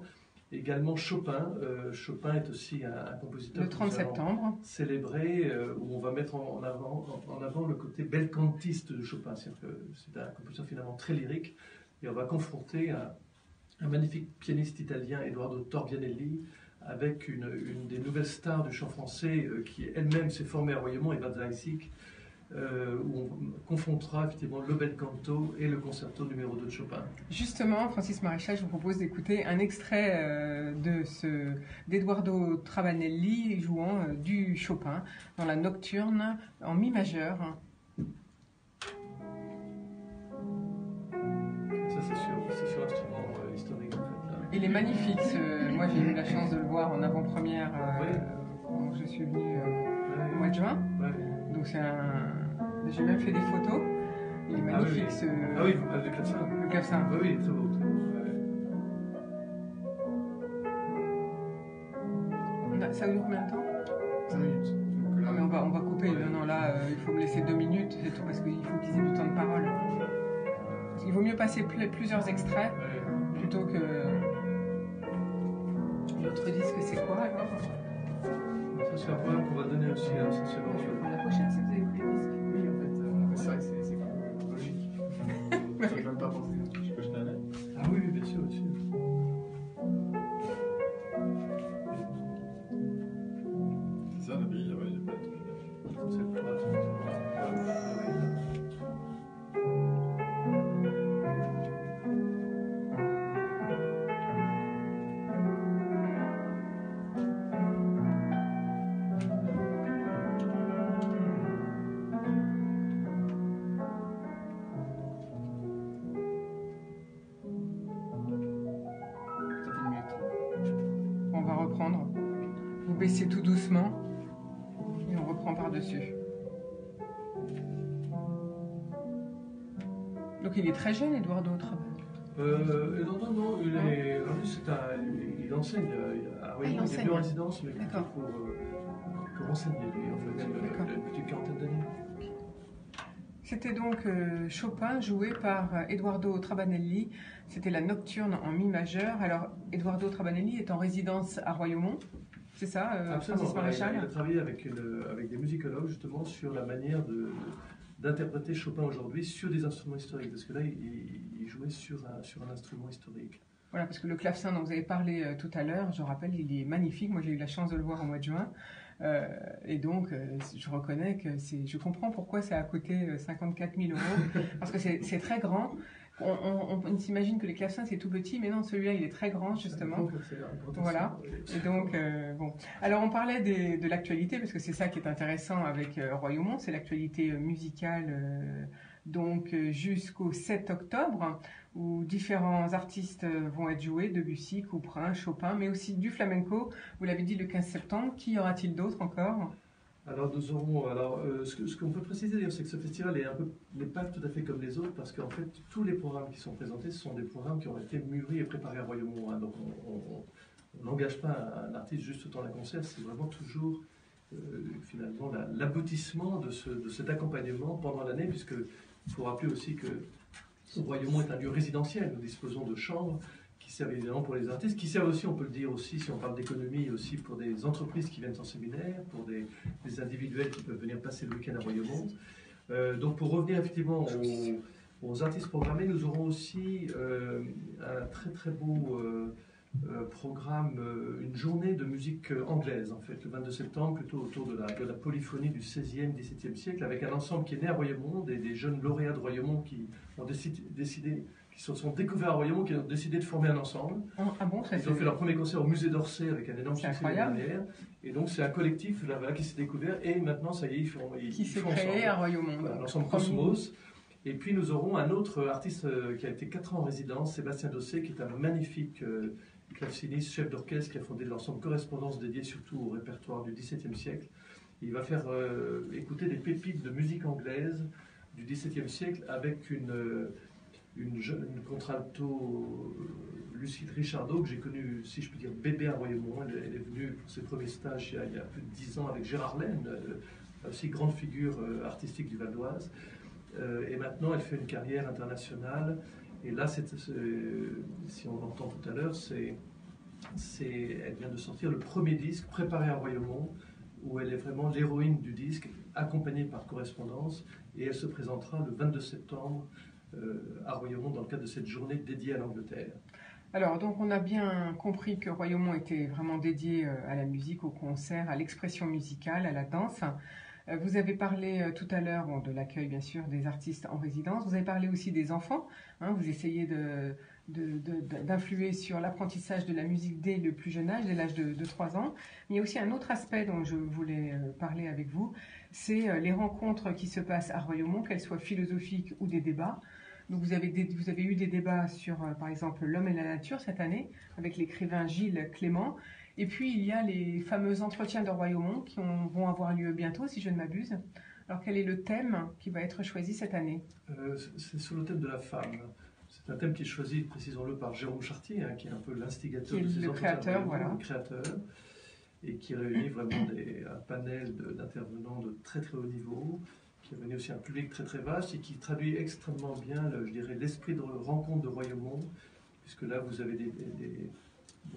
Également Chopin. Chopin est aussi un compositeur le 30 septembre célébré, où on va mettre en avant le côté belcantiste de Chopin. C'est un compositeur finalement très lyrique. Et on va confronter un magnifique pianiste italien, Eduardo Torbianelli, avec une des nouvelles stars du chant français qui elle-même s'est formée à Royaumont, Eva Zeisig, où on confrontera effectivement le bel canto et le concerto numéro 2 de Chopin. Justement, Francis Maréchal, je vous propose d'écouter un extrait d'Eduardo Torbianelli jouant du Chopin dans la nocturne en mi majeur. Ça c'est sur instrument historique en fait. Là. Il est magnifique. Moi j'ai eu la chance de le voir en avant-première quand je suis venu au mois de juin. Donc j'ai même fait des photos. Il est magnifique le clavecin. Le clavecin. Oui, il est très beau. Ça dure combien de temps? 5 minutes. Non mais on va couper. Non, là il faut me laisser 2 minutes, c'est tout, parce qu'il faut qu'ils aient du temps de parole. Il vaut mieux passer plusieurs extraits plutôt que. L'autre disque, c'est quoi alors? Ça c'est un point qu'on va donner aussi à cette seconde. La prochaine, c'est que vous avez pris le disque. Oui, en fait, c'est vrai que c'est plus logique. Je n'ai même pas pensé. Je peux jeter un œil? Ah oui, bien sûr, bien sûr. C'est ça, Nabil? Ouais, il y a pas de truc. Cette phrase. reprendre. Vous baissez tout doucement et on reprend par-dessus. Donc il est très jeune, Eduardo Trabanelli. Non, il enseigne. Il est enseigne. plus en résidence, mais plutôt D'accord. pour enseigner, lui. En fait, D'accord. il a une petite quarantaine d'années. C'était donc Chopin joué par Eduardo Trabanelli. C'était la nocturne en mi majeur. Alors, Eduardo Trabanelli est en résidence à Royaumont, c'est ça, Absolument. Francis Maréchal? Il a travaillé avec des musicologues justement sur la manière d'interpréter Chopin aujourd'hui sur des instruments historiques. Parce que là, il jouait sur un instrument historique. Voilà, parce que le clavecin dont vous avez parlé tout à l'heure, je rappelle, il est magnifique. Moi, j'ai eu la chance de le voir au mois de juin. Et donc, je reconnais que je comprends pourquoi ça a coûté 54 000 €, parce que c'est très grand. On s'imagine que les clavecins, c'est tout petit, mais non, celui-là, il est très grand, justement. Voilà. Et donc, bon. Alors, on parlait de l'actualité, parce que c'est ça qui est intéressant avec Royaumont, c'est l'actualité musicale, donc jusqu'au 7 octobre, où différents artistes vont être joués, Debussy, Couperin, Chopin, mais aussi du flamenco. Vous l'avez dit le 15 septembre. Qui y aura-t-il d'autre encore? Alors nous aurons, ce qu'on peut préciser d'ailleurs, c'est que ce festival n'est pas tout à fait comme les autres, parce qu'en fait tous les programmes qui sont présentés, ce sont des programmes qui ont été mûris et préparés à Royaumont. Donc on n'engage pas un artiste juste autant d'un concert, c'est vraiment toujours finalement l'aboutissement de cet accompagnement pendant l'année, puisque il faut rappeler aussi que Royaumont est un lieu résidentiel. Nous disposons de chambres qui servent évidemment pour les artistes, qui servent aussi, on peut le dire aussi, si on parle d'économie, aussi pour des entreprises qui viennent en séminaire, pour des individuels qui peuvent venir passer le week-end à Royaumont. Donc pour revenir effectivement aux artistes programmés, nous aurons aussi un très très beau programme, une journée de musique anglaise en fait, le 22 septembre, plutôt autour de la polyphonie du 16e, 17e siècle, avec un ensemble qui est né à Royaumont, des jeunes lauréats de Royaumont qui ont décidé, qui se sont découverts à Royaumont, qui ont décidé de former un ensemble. Ah bon, ça Ils ont fait leur premier concert au musée d'Orsay avec un énorme succès derrière. Et donc c'est un collectif là, qui s'est découvert et maintenant ça y est, qui s'est font créé ensemble. à Royaumont. Voilà, l'ensemble Cosmos. Et puis nous aurons un autre artiste qui a été 4 ans en résidence, Sébastien Dossé, qui est un magnifique claveciniste, chef d'orchestre, qui a fondé l'ensemble Correspondance dédié surtout au répertoire du XVIIe siècle. Il va faire écouter des pépites de musique anglaise du XVIIe siècle avec une contralto, Lucille Richardot, que j'ai connue, si je peux dire, bébé à Royaumont. Elle est venue pour ses premiers stages il y a plus de 10 ans avec Gérard Laine, aussi grande figure artistique du Val d'Oise. Et maintenant, elle fait une carrière internationale. Et là, si on l'entend tout à l'heure, elle vient de sortir le premier disque préparé à Royaumont, où elle est vraiment l'héroïne du disque, accompagnée par Correspondance, et elle se présentera le 22 septembre à Royaumont dans le cadre de cette journée dédiée à l'Angleterre. Alors, donc on a bien compris que Royaumont était vraiment dédié à la musique, au concert, à l'expression musicale, à la danse. Vous avez parlé tout à l'heure de l'accueil, bien sûr, des artistes en résidence. Vous avez parlé aussi des enfants. Vous essayez d'influer sur l'apprentissage de la musique dès le plus jeune âge, dès l'âge de 3 ans. Mais il y a aussi un autre aspect dont je voulais parler avec vous, c'est les rencontres qui se passent à Royaumont, qu'elles soient philosophiques ou des débats. Donc vous avez eu des débats sur, par exemple, l'homme et la nature cette année, avec l'écrivain Gilles Clément. Et puis, il y a les fameux entretiens de Royaumont qui vont avoir lieu bientôt, si je ne m'abuse. Alors, quel est le thème qui va être choisi cette année? C'est sur le thème de la femme. C'est un thème qui est choisi, précisons-le, par Jérôme Chartier, qui est un peu l'instigateur de ces entretiens de Royaumont, le créateur, et qui réunit vraiment un panel d'intervenants de très très haut niveau, qui réunit aussi un public très très vaste et qui traduit extrêmement bien, je dirais, l'esprit de rencontre de Royaumont, puisque là, vous avez des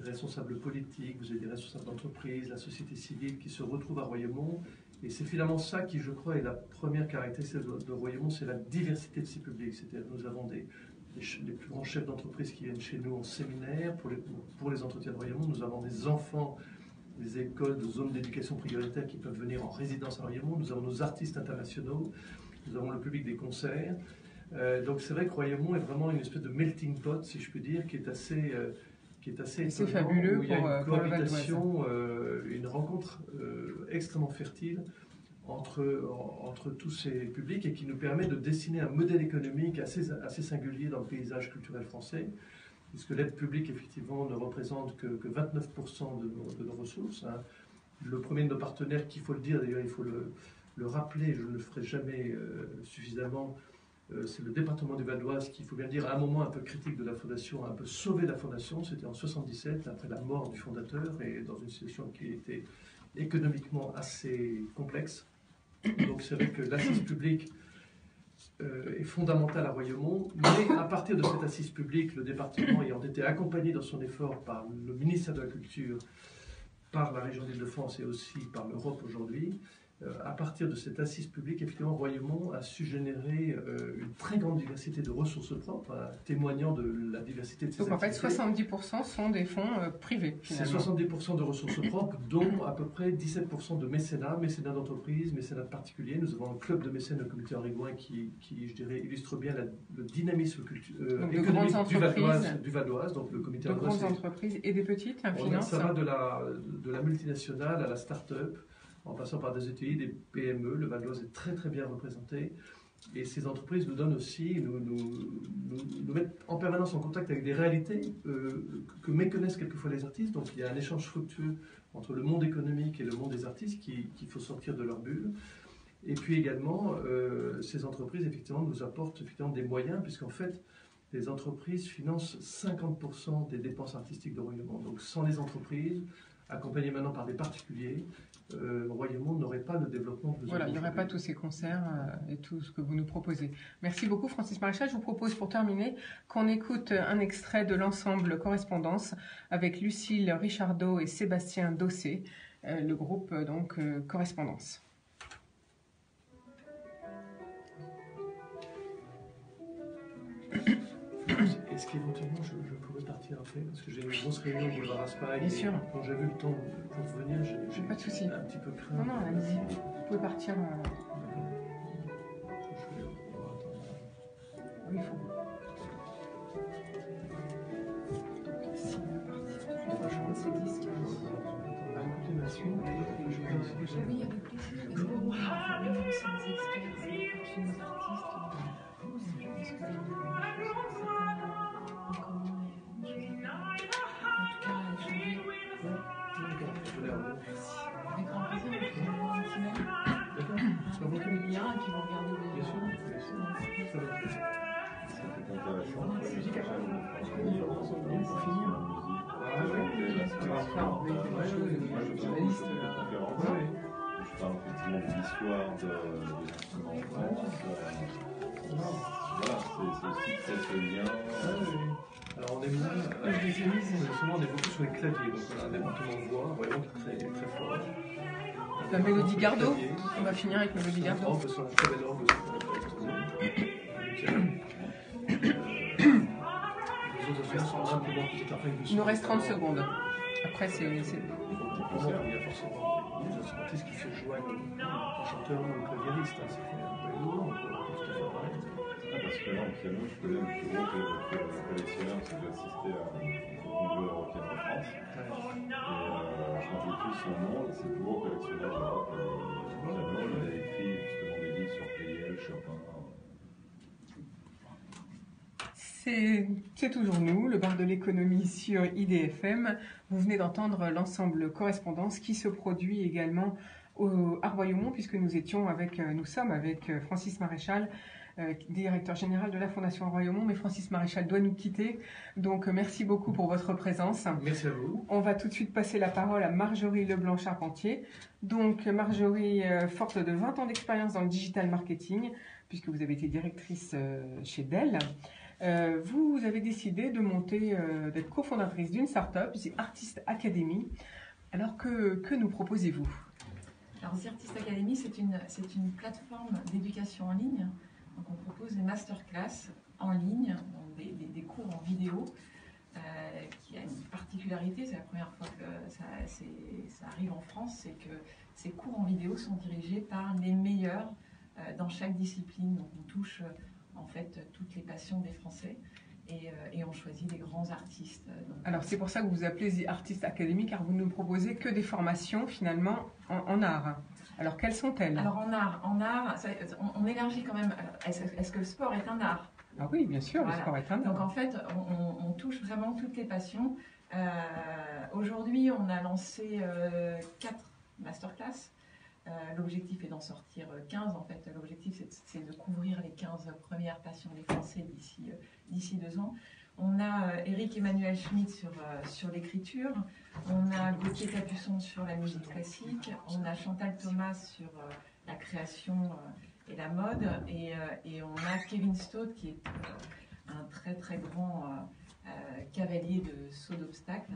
responsables politiques, vous avez des responsables d'entreprise, la société civile qui se retrouvent à Royaumont. Et c'est finalement ça qui, je crois, est la première caractéristique de Royaumont, c'est la diversité de ses publics. C'est-à-dire nous avons les plus grands chefs d'entreprise qui viennent chez nous en séminaire pour les entretiens de Royaumont. Nous avons des enfants des écoles, de zones d'éducation prioritaire qui peuvent venir en résidence à Royaumont. Nous avons nos artistes internationaux. Nous avons le public des concerts. Donc c'est vrai que Royaumont est vraiment une espèce de melting pot, si je puis dire, qui est assez c'est fabuleux, où il y a une cohabitation, une rencontre extrêmement fertile entre tous ces publics et qui nous permet de dessiner un modèle économique assez singulier dans le paysage culturel français. puisque l'aide publique, effectivement, ne représente que 29% de nos ressources. Hein. Le premier de nos partenaires, qu'il faut le dire, d'ailleurs, il faut le rappeler, je ne le ferai jamais suffisamment, c'est le département du Val d'Oise qui, il faut bien dire, à un moment un peu critique de la Fondation, a un peu sauvé la Fondation. C'était en 77, après la mort du fondateur, et dans une situation qui était économiquement assez complexe. Donc c'est vrai que l'assise publique est fondamentale à Royaumont, mais à partir de cette assise publique, le département ayant été accompagné dans son effort par le ministère de la Culture, par la région d'Île-de-France et aussi par l'Europe aujourd'hui, à partir de cette assise publique, effectivement, Royaumont a su générer une très grande diversité de ressources propres, témoignant de la diversité de ses Donc activités. en fait, 70% sont des fonds privés. C'est Finalement. 70% de ressources propres, dont à peu près 17% de mécénat d'entreprise, mécénat de particuliers. Nous avons un club de mécènes au comité Henri Gouin qui, je dirais, illustre bien le dynamisme économique du Val d'Oise. Donc le comité De Henri Gouin, grandes entreprises et des petites, finance. ça va de la multinationale à la start-up, en passant par des ETI, des PME. Le Val d'Oise est très très bien représenté. Et ces entreprises nous donnent aussi, nous mettent en permanence en contact avec des réalités que méconnaissent quelquefois les artistes. Donc il y a un échange fructueux entre le monde économique et le monde des artistes qu'il faut sortir de leur bulle. Et puis également, ces entreprises effectivement nous apportent effectivement des moyens, puisqu'en fait, les entreprises financent 50% des dépenses artistiques de Royaumont. Donc sans les entreprises, accompagnées maintenant par des particuliers, Royaumont n'aurait pas le développement que nous Voilà, avons il n'y aurait pas tous ces concerts et tout ce que vous nous proposez. Merci beaucoup Francis Maréchal. Je vous propose pour terminer qu'on écoute un extrait de l'ensemble Correspondance avec Lucille Richardot et Sébastien Dossé, le groupe donc Correspondance. Est-ce qu'éventuellement je pourrais partir après? Parce que j'ai une grosse réunion au boulevard Raspail. Bien sûr. Quand j'ai vu le temps pour venir, j'ai Pas de souci. un petit peu craint. Non, allez-y. Vous pouvez partir. Oui, il faut. Oui, avec plaisir. Est-ce que vous pouvez nous ces experts, ces nos artistes je pense que avec grand plaisir, je vous envoie un petit mail. Avec le lien et puis vous regardez les Bien sûr, bien sûr. Ça va être C'est intéressant. Pour finir. Je parle effectivement de l'histoire de justement en France. Voilà, c'est aussi très ce lien. Alors on est souvent on est beaucoup sur les claviers, donc on a un département de voix, voyons très, très fort. La Mélodie Gardot. On va finir avec Mélodie Gardot. On peut sur une très belle orgue aussi. Les autres instruments sont simplement peut-être après une Il nous reste 30 secondes. Après, c'est... Il y a forcément des instrumentistes qui se joignent au chanteur ou au claviériste. Ça fait un peu lourd, on peut tout à fait pareil. Parce que là, en piano, je connais le plus gros collectionneur, parce que j'ai assisté à une congrès européenne de France. Et je ne rappelle plus son nom, c'est le plus gros collectionneur d'Europe. Il a écrit justement des livres sur Pleyel, Chopin. C'est toujours nous, le bar de l'économie sur IDFM. Vous venez d'entendre l'ensemble Correspondance qui se produit également à Royaumont, puisque nous sommes avec Francis Maréchal, directeur général de la Fondation Royaumont, mais Francis Maréchal doit nous quitter. Donc merci beaucoup pour votre présence. Merci à vous. On va tout de suite passer la parole à Marjorie Leblanc-Charpentier. Donc Marjorie, forte de 20 ans d'expérience dans le digital marketing, puisque vous avez été directrice chez Dell, vous avez décidé de monter, d'être cofondatrice d'une start-up, c'est Artist Academy. Alors que nous proposez-vous? Alors, The Artist Academy, c'est une plateforme d'éducation en ligne. Donc, on propose des masterclass en ligne, donc des cours en vidéo, qui a une particularité, c'est la première fois que ça arrive en France, c'est que ces cours en vidéo sont dirigés par les meilleurs dans chaque discipline. Donc, on touche en fait toutes les passions des Français. Et on choisit des grands artistes. Donc, alors c'est pour ça que vous vous appelez The Artist Academy, car vous ne proposez que des formations finalement en art. Alors quelles sont-elles? Alors en art, on élargit quand même. Est-ce que le sport est un art? Ah oui, bien sûr, Voilà. le sport est un Donc art. en fait, on touche vraiment toutes les passions. Aujourd'hui, on a lancé 4 masterclass. L'objectif est d'en sortir 15. En fait, l'objectif, c'est de couvrir les 15 premières passions des Français d'ici 2 ans. On a Éric Emmanuel Schmitt sur l'écriture. On a Gauthier Capuçon sur la musique classique. On a Chantal Thomas sur la création et la mode. Et on a Kevin Stott qui est un très très grand cavalier de saut d'obstacle,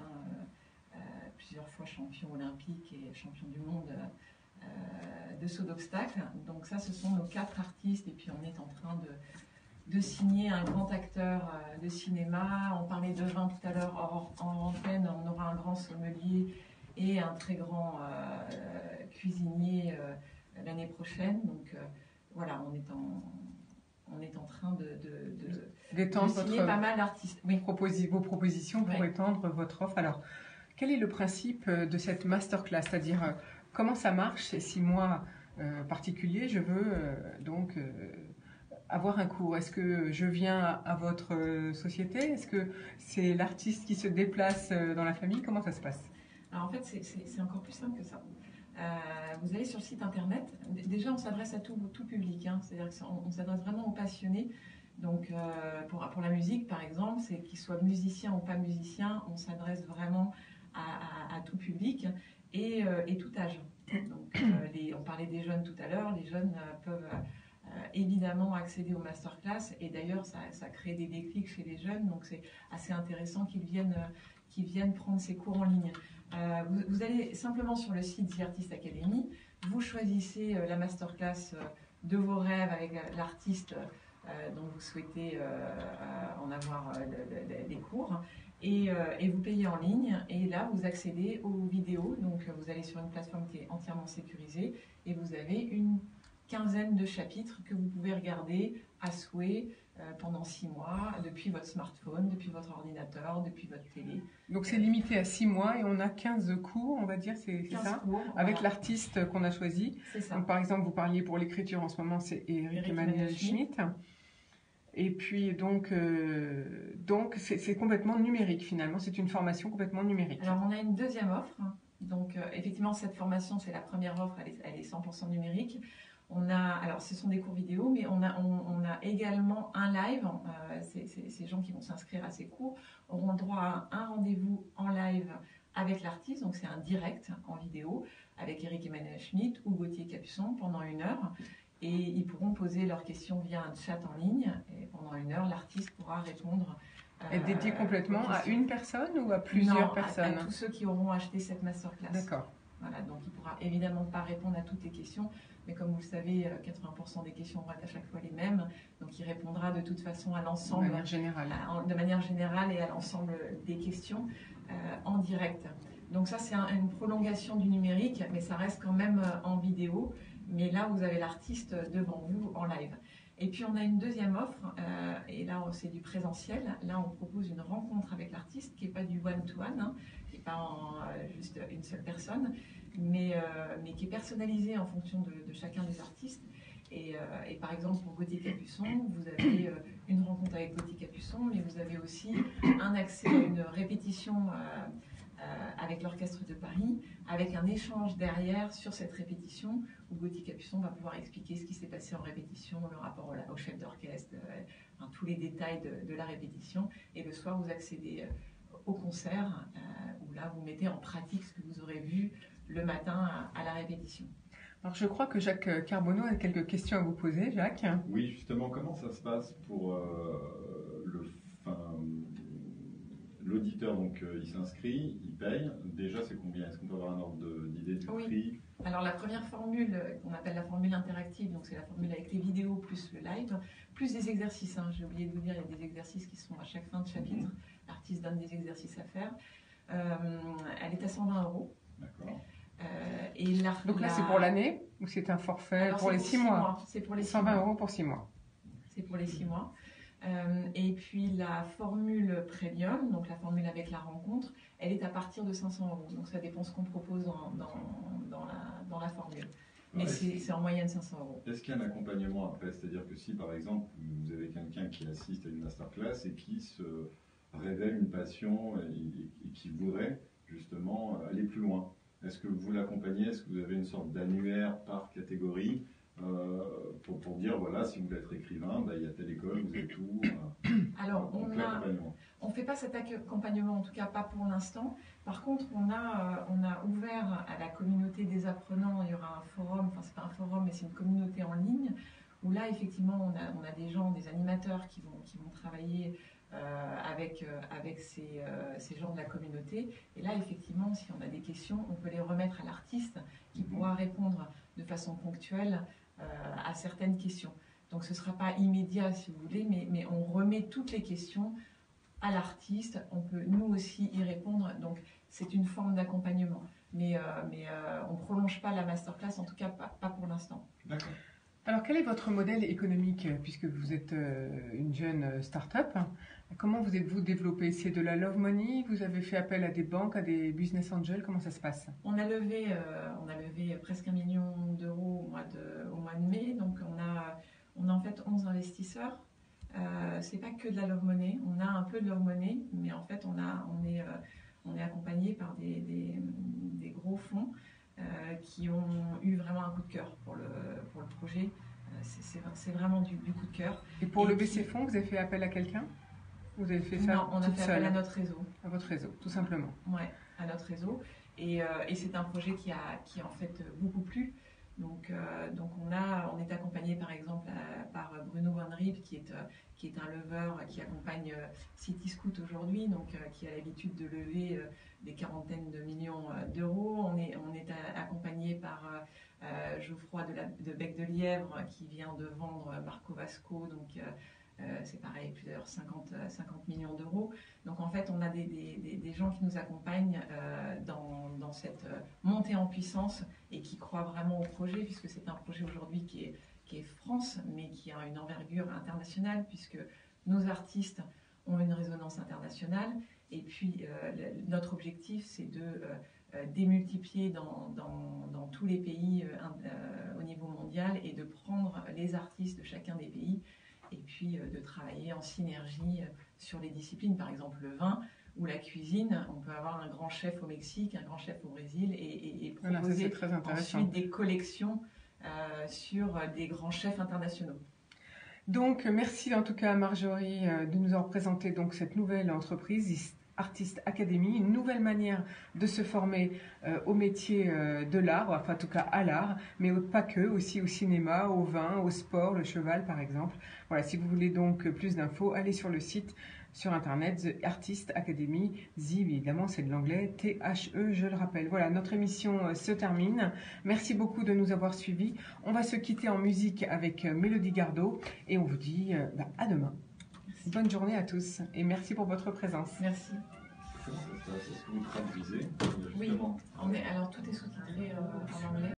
plusieurs fois champion olympique et champion du monde de saut d'obstacle. Donc ça, ce sont nos 4 artistes. Et puis on est en train de signer un grand acteur de cinéma. On parlait de vin tout à l'heure en antenne. On aura un grand sommelier et un très grand cuisinier l'année prochaine. Donc voilà, on est en train D'étendre signer pas mal d'artistes. Oui. vos propositions pour étendre votre offre. Alors, quel est le principe de cette masterclass? C'est-à-dire, comment ça marche si moi, particulier, je veux avoir un cours? Est-ce que je viens à votre société? Est-ce que c'est l'artiste qui se déplace dans la famille? Comment ça se passe? Alors en fait, c'est encore plus simple que ça. Vous allez sur le site internet. Déjà, on s'adresse à tout public. C'est-à-dire qu'on s'adresse vraiment aux passionnés. Donc, pour la musique, par exemple, c'est qu'ils soient musiciens ou pas musiciens, on s'adresse vraiment à tout public et tout âge. Donc, on parlait des jeunes tout à l'heure. Les jeunes peuvent évidemment accéder aux masterclass. Et d'ailleurs, ça crée des déclics chez les jeunes. Donc, c'est assez intéressant qu'ils viennent prendre ces cours en ligne. Vous allez simplement sur le site The Artist Academy, vous choisissez la masterclass de vos rêves avec l'artiste dont vous souhaitez en avoir les cours et vous payez en ligne et là vous accédez aux vidéos. Donc vous allez sur une plateforme qui est entièrement sécurisée et vous avez une quinzaine de chapitres que vous pouvez regarder à souhait pendant 6 mois, depuis votre smartphone, depuis votre ordinateur, depuis votre télé. Donc c'est limité à 6 mois et on a 15 cours, on va dire, c'est 15 ça, cours, avec voilà. l'artiste qu'on a choisi. C'est ça. Donc par exemple, vous parliez pour l'écriture en ce moment, c'est Éric Emmanuel Schmitt. Et puis donc c'est complètement numérique finalement, c'est une formation complètement numérique. Alors on a une deuxième offre. Donc effectivement, cette formation, c'est la première offre, elle est 100% numérique. Alors ce sont des cours vidéo, mais on a également un live. Ces gens qui vont s'inscrire à ces cours auront le droit à un rendez-vous en live avec l'artiste. Donc c'est un direct en vidéo avec Éric Emmanuel Schmitt ou Gauthier Capuçon pendant 1 heure. Et ils pourront poser leurs questions via un chat en ligne. Et pendant 1 heure, l'artiste pourra répondre. Est dédié complètement à une personne ou à plusieurs personnes? À tous ceux qui auront acheté cette masterclass. D'accord. Voilà, donc il ne pourra évidemment pas répondre à toutes les questions, mais comme vous le savez, 80% des questions vont être à chaque fois les mêmes, donc il répondra de toute façon à l'ensemble, de manière générale, et à l'ensemble des questions en direct. Donc ça c'est une prolongation du numérique, mais ça reste quand même en vidéo, mais là vous avez l'artiste devant vous en live. Et puis on a une deuxième offre, et là c'est du présentiel. Là on propose une rencontre avec l'artiste qui n'est pas du one-to-one, qui n'est pas juste une seule personne, mais qui est personnalisée en fonction de chacun des artistes. Et par exemple pour Gauthier Capuçon, vous avez une rencontre avec Gauthier Capuçon, mais vous avez aussi un accès à une répétition avec l'Orchestre de Paris, avec un échange derrière sur cette répétition où Gauthier Capuçon va pouvoir expliquer ce qui s'est passé en répétition, le rapport au chef d'orchestre, tous les détails de la répétition. Et le soir, vous accédez au concert où là, vous mettez en pratique ce que vous aurez vu le matin à la répétition. Alors je crois que Jacques Carbonneau a quelques questions à vous poser, Jacques. Oui, justement, comment ça se passe pour l'auditeur? Donc il s'inscrit, il paye. Déjà, c'est combien? Est-ce qu'on peut avoir un ordre d'idée du prix? Alors la première formule qu'on appelle la formule interactive, donc c'est la formule avec les vidéos plus le live, plus des exercices. J'ai oublié de vous dire, il y a des exercices qui sont à chaque fin de chapitre. L'artiste donne des exercices à faire. Elle est à 120 €. D'accord. Donc là, c'est pour l'année ou c'est un forfait pour les 6 mois? C'est pour les 120 € pour 6 mois. C'est pour les 6 mois. Et puis la formule premium, donc la formule avec la rencontre, elle est à partir de 500 €. Donc ça dépend ce qu'on propose dans la formule. Mais Ouais, c'est en moyenne 500 euros. Est-ce qu'il y a un accompagnement après? C'est-à-dire que si, par exemple, vous avez quelqu'un qui assiste à une masterclass et qui se révèle une passion et qui voudrait justement aller plus loin, est-ce que vous l'accompagnez? Est-ce que vous avez une sorte d'annuaire par catégorie pour dire, voilà, si vous voulez être écrivain, il y a telle école, vous êtes où Alors, on ne fait pas cet accompagnement, en tout cas pas pour l'instant. Par contre, on a ouvert à la communauté des apprenants, il y aura un forum, enfin c'est pas un forum, mais c'est une communauté en ligne, où là, effectivement, on a des gens, des animateurs qui vont travailler avec ces gens de la communauté. Et là, effectivement, si on a des questions, on peut les remettre à l'artiste qui pourra répondre de façon ponctuelle à certaines questions. Donc ce ne sera pas immédiat, si vous voulez, mais on remet toutes les questions à l'artiste. On peut nous aussi y répondre. Donc c'est une forme d'accompagnement. Mais on ne prolonge pas la masterclass, en tout cas pas pour l'instant. D'accord. Alors, quel est votre modèle économique, puisque vous êtes une jeune start-up? Comment vous êtes-vous développé? C'est de la love money? Vous avez fait appel à des banques, à des business angels? Comment ça se passe? On a levé presque 1 million d'euros au mois de mai. Donc, on a en fait 11 investisseurs. C'est pas que de la love money. On a un peu de love money, mais en fait, on est accompagné par des gros fonds qui ont eu vraiment un coup de cœur pour le projet. C'est vraiment du coup de cœur. Et pour lever ces fonds, vous avez fait appel à quelqu'un? Vous avez fait ça? Non, on a toute fait seule? appel à notre réseau. À votre réseau, tout simplement. Ouais, à notre réseau. Et c'est un projet qui a en fait beaucoup plu. Donc on est accompagné par exemple par Bruno Van Riep qui est un lever qui accompagne City Scout aujourd'hui, donc qui a l'habitude de lever des quarantaines de millions d'euros. On est accompagné par Geoffroy de Bec de Lièvre qui vient de vendre Marco Vasco, donc c'est pareil, plusieurs 50 millions d'euros. Donc en fait, on a des gens qui nous accompagnent dans cette montée en puissance et qui croient vraiment au projet, puisque c'est un projet aujourd'hui qui est France, mais qui a une envergure internationale, puisque nos artistes ont une résonance internationale. Et puis, notre objectif, c'est de démultiplier dans tous les pays au niveau mondial et de prendre les artistes de chacun des pays et puis de travailler en synergie sur les disciplines, par exemple le vin ou la cuisine. On peut avoir un grand chef au Mexique, un grand chef au Brésil et proposer ensuite des collections sur des grands chefs internationaux. Donc, merci en tout cas à Marjorie de nous en présenter donc cette nouvelle entreprise, Artist Academy, une nouvelle manière de se former au métier de l'art, enfin en tout cas à l'art, mais pas que, aussi au cinéma, au vin, au sport, le cheval par exemple. Voilà, si vous voulez donc plus d'infos, allez sur le site, sur internet, The Artist Academy, Z évidemment c'est de l'anglais, THE je le rappelle. Voilà, notre émission se termine. Merci beaucoup de nous avoir suivis. On va se quitter en musique avec Mélodie Gardot et on vous dit à demain. Merci. Bonne journée à tous et merci pour votre présence. Merci. Comment ça se passe? Est-ce que vous traduisez? Oui, alors tout est sous-titré en anglais.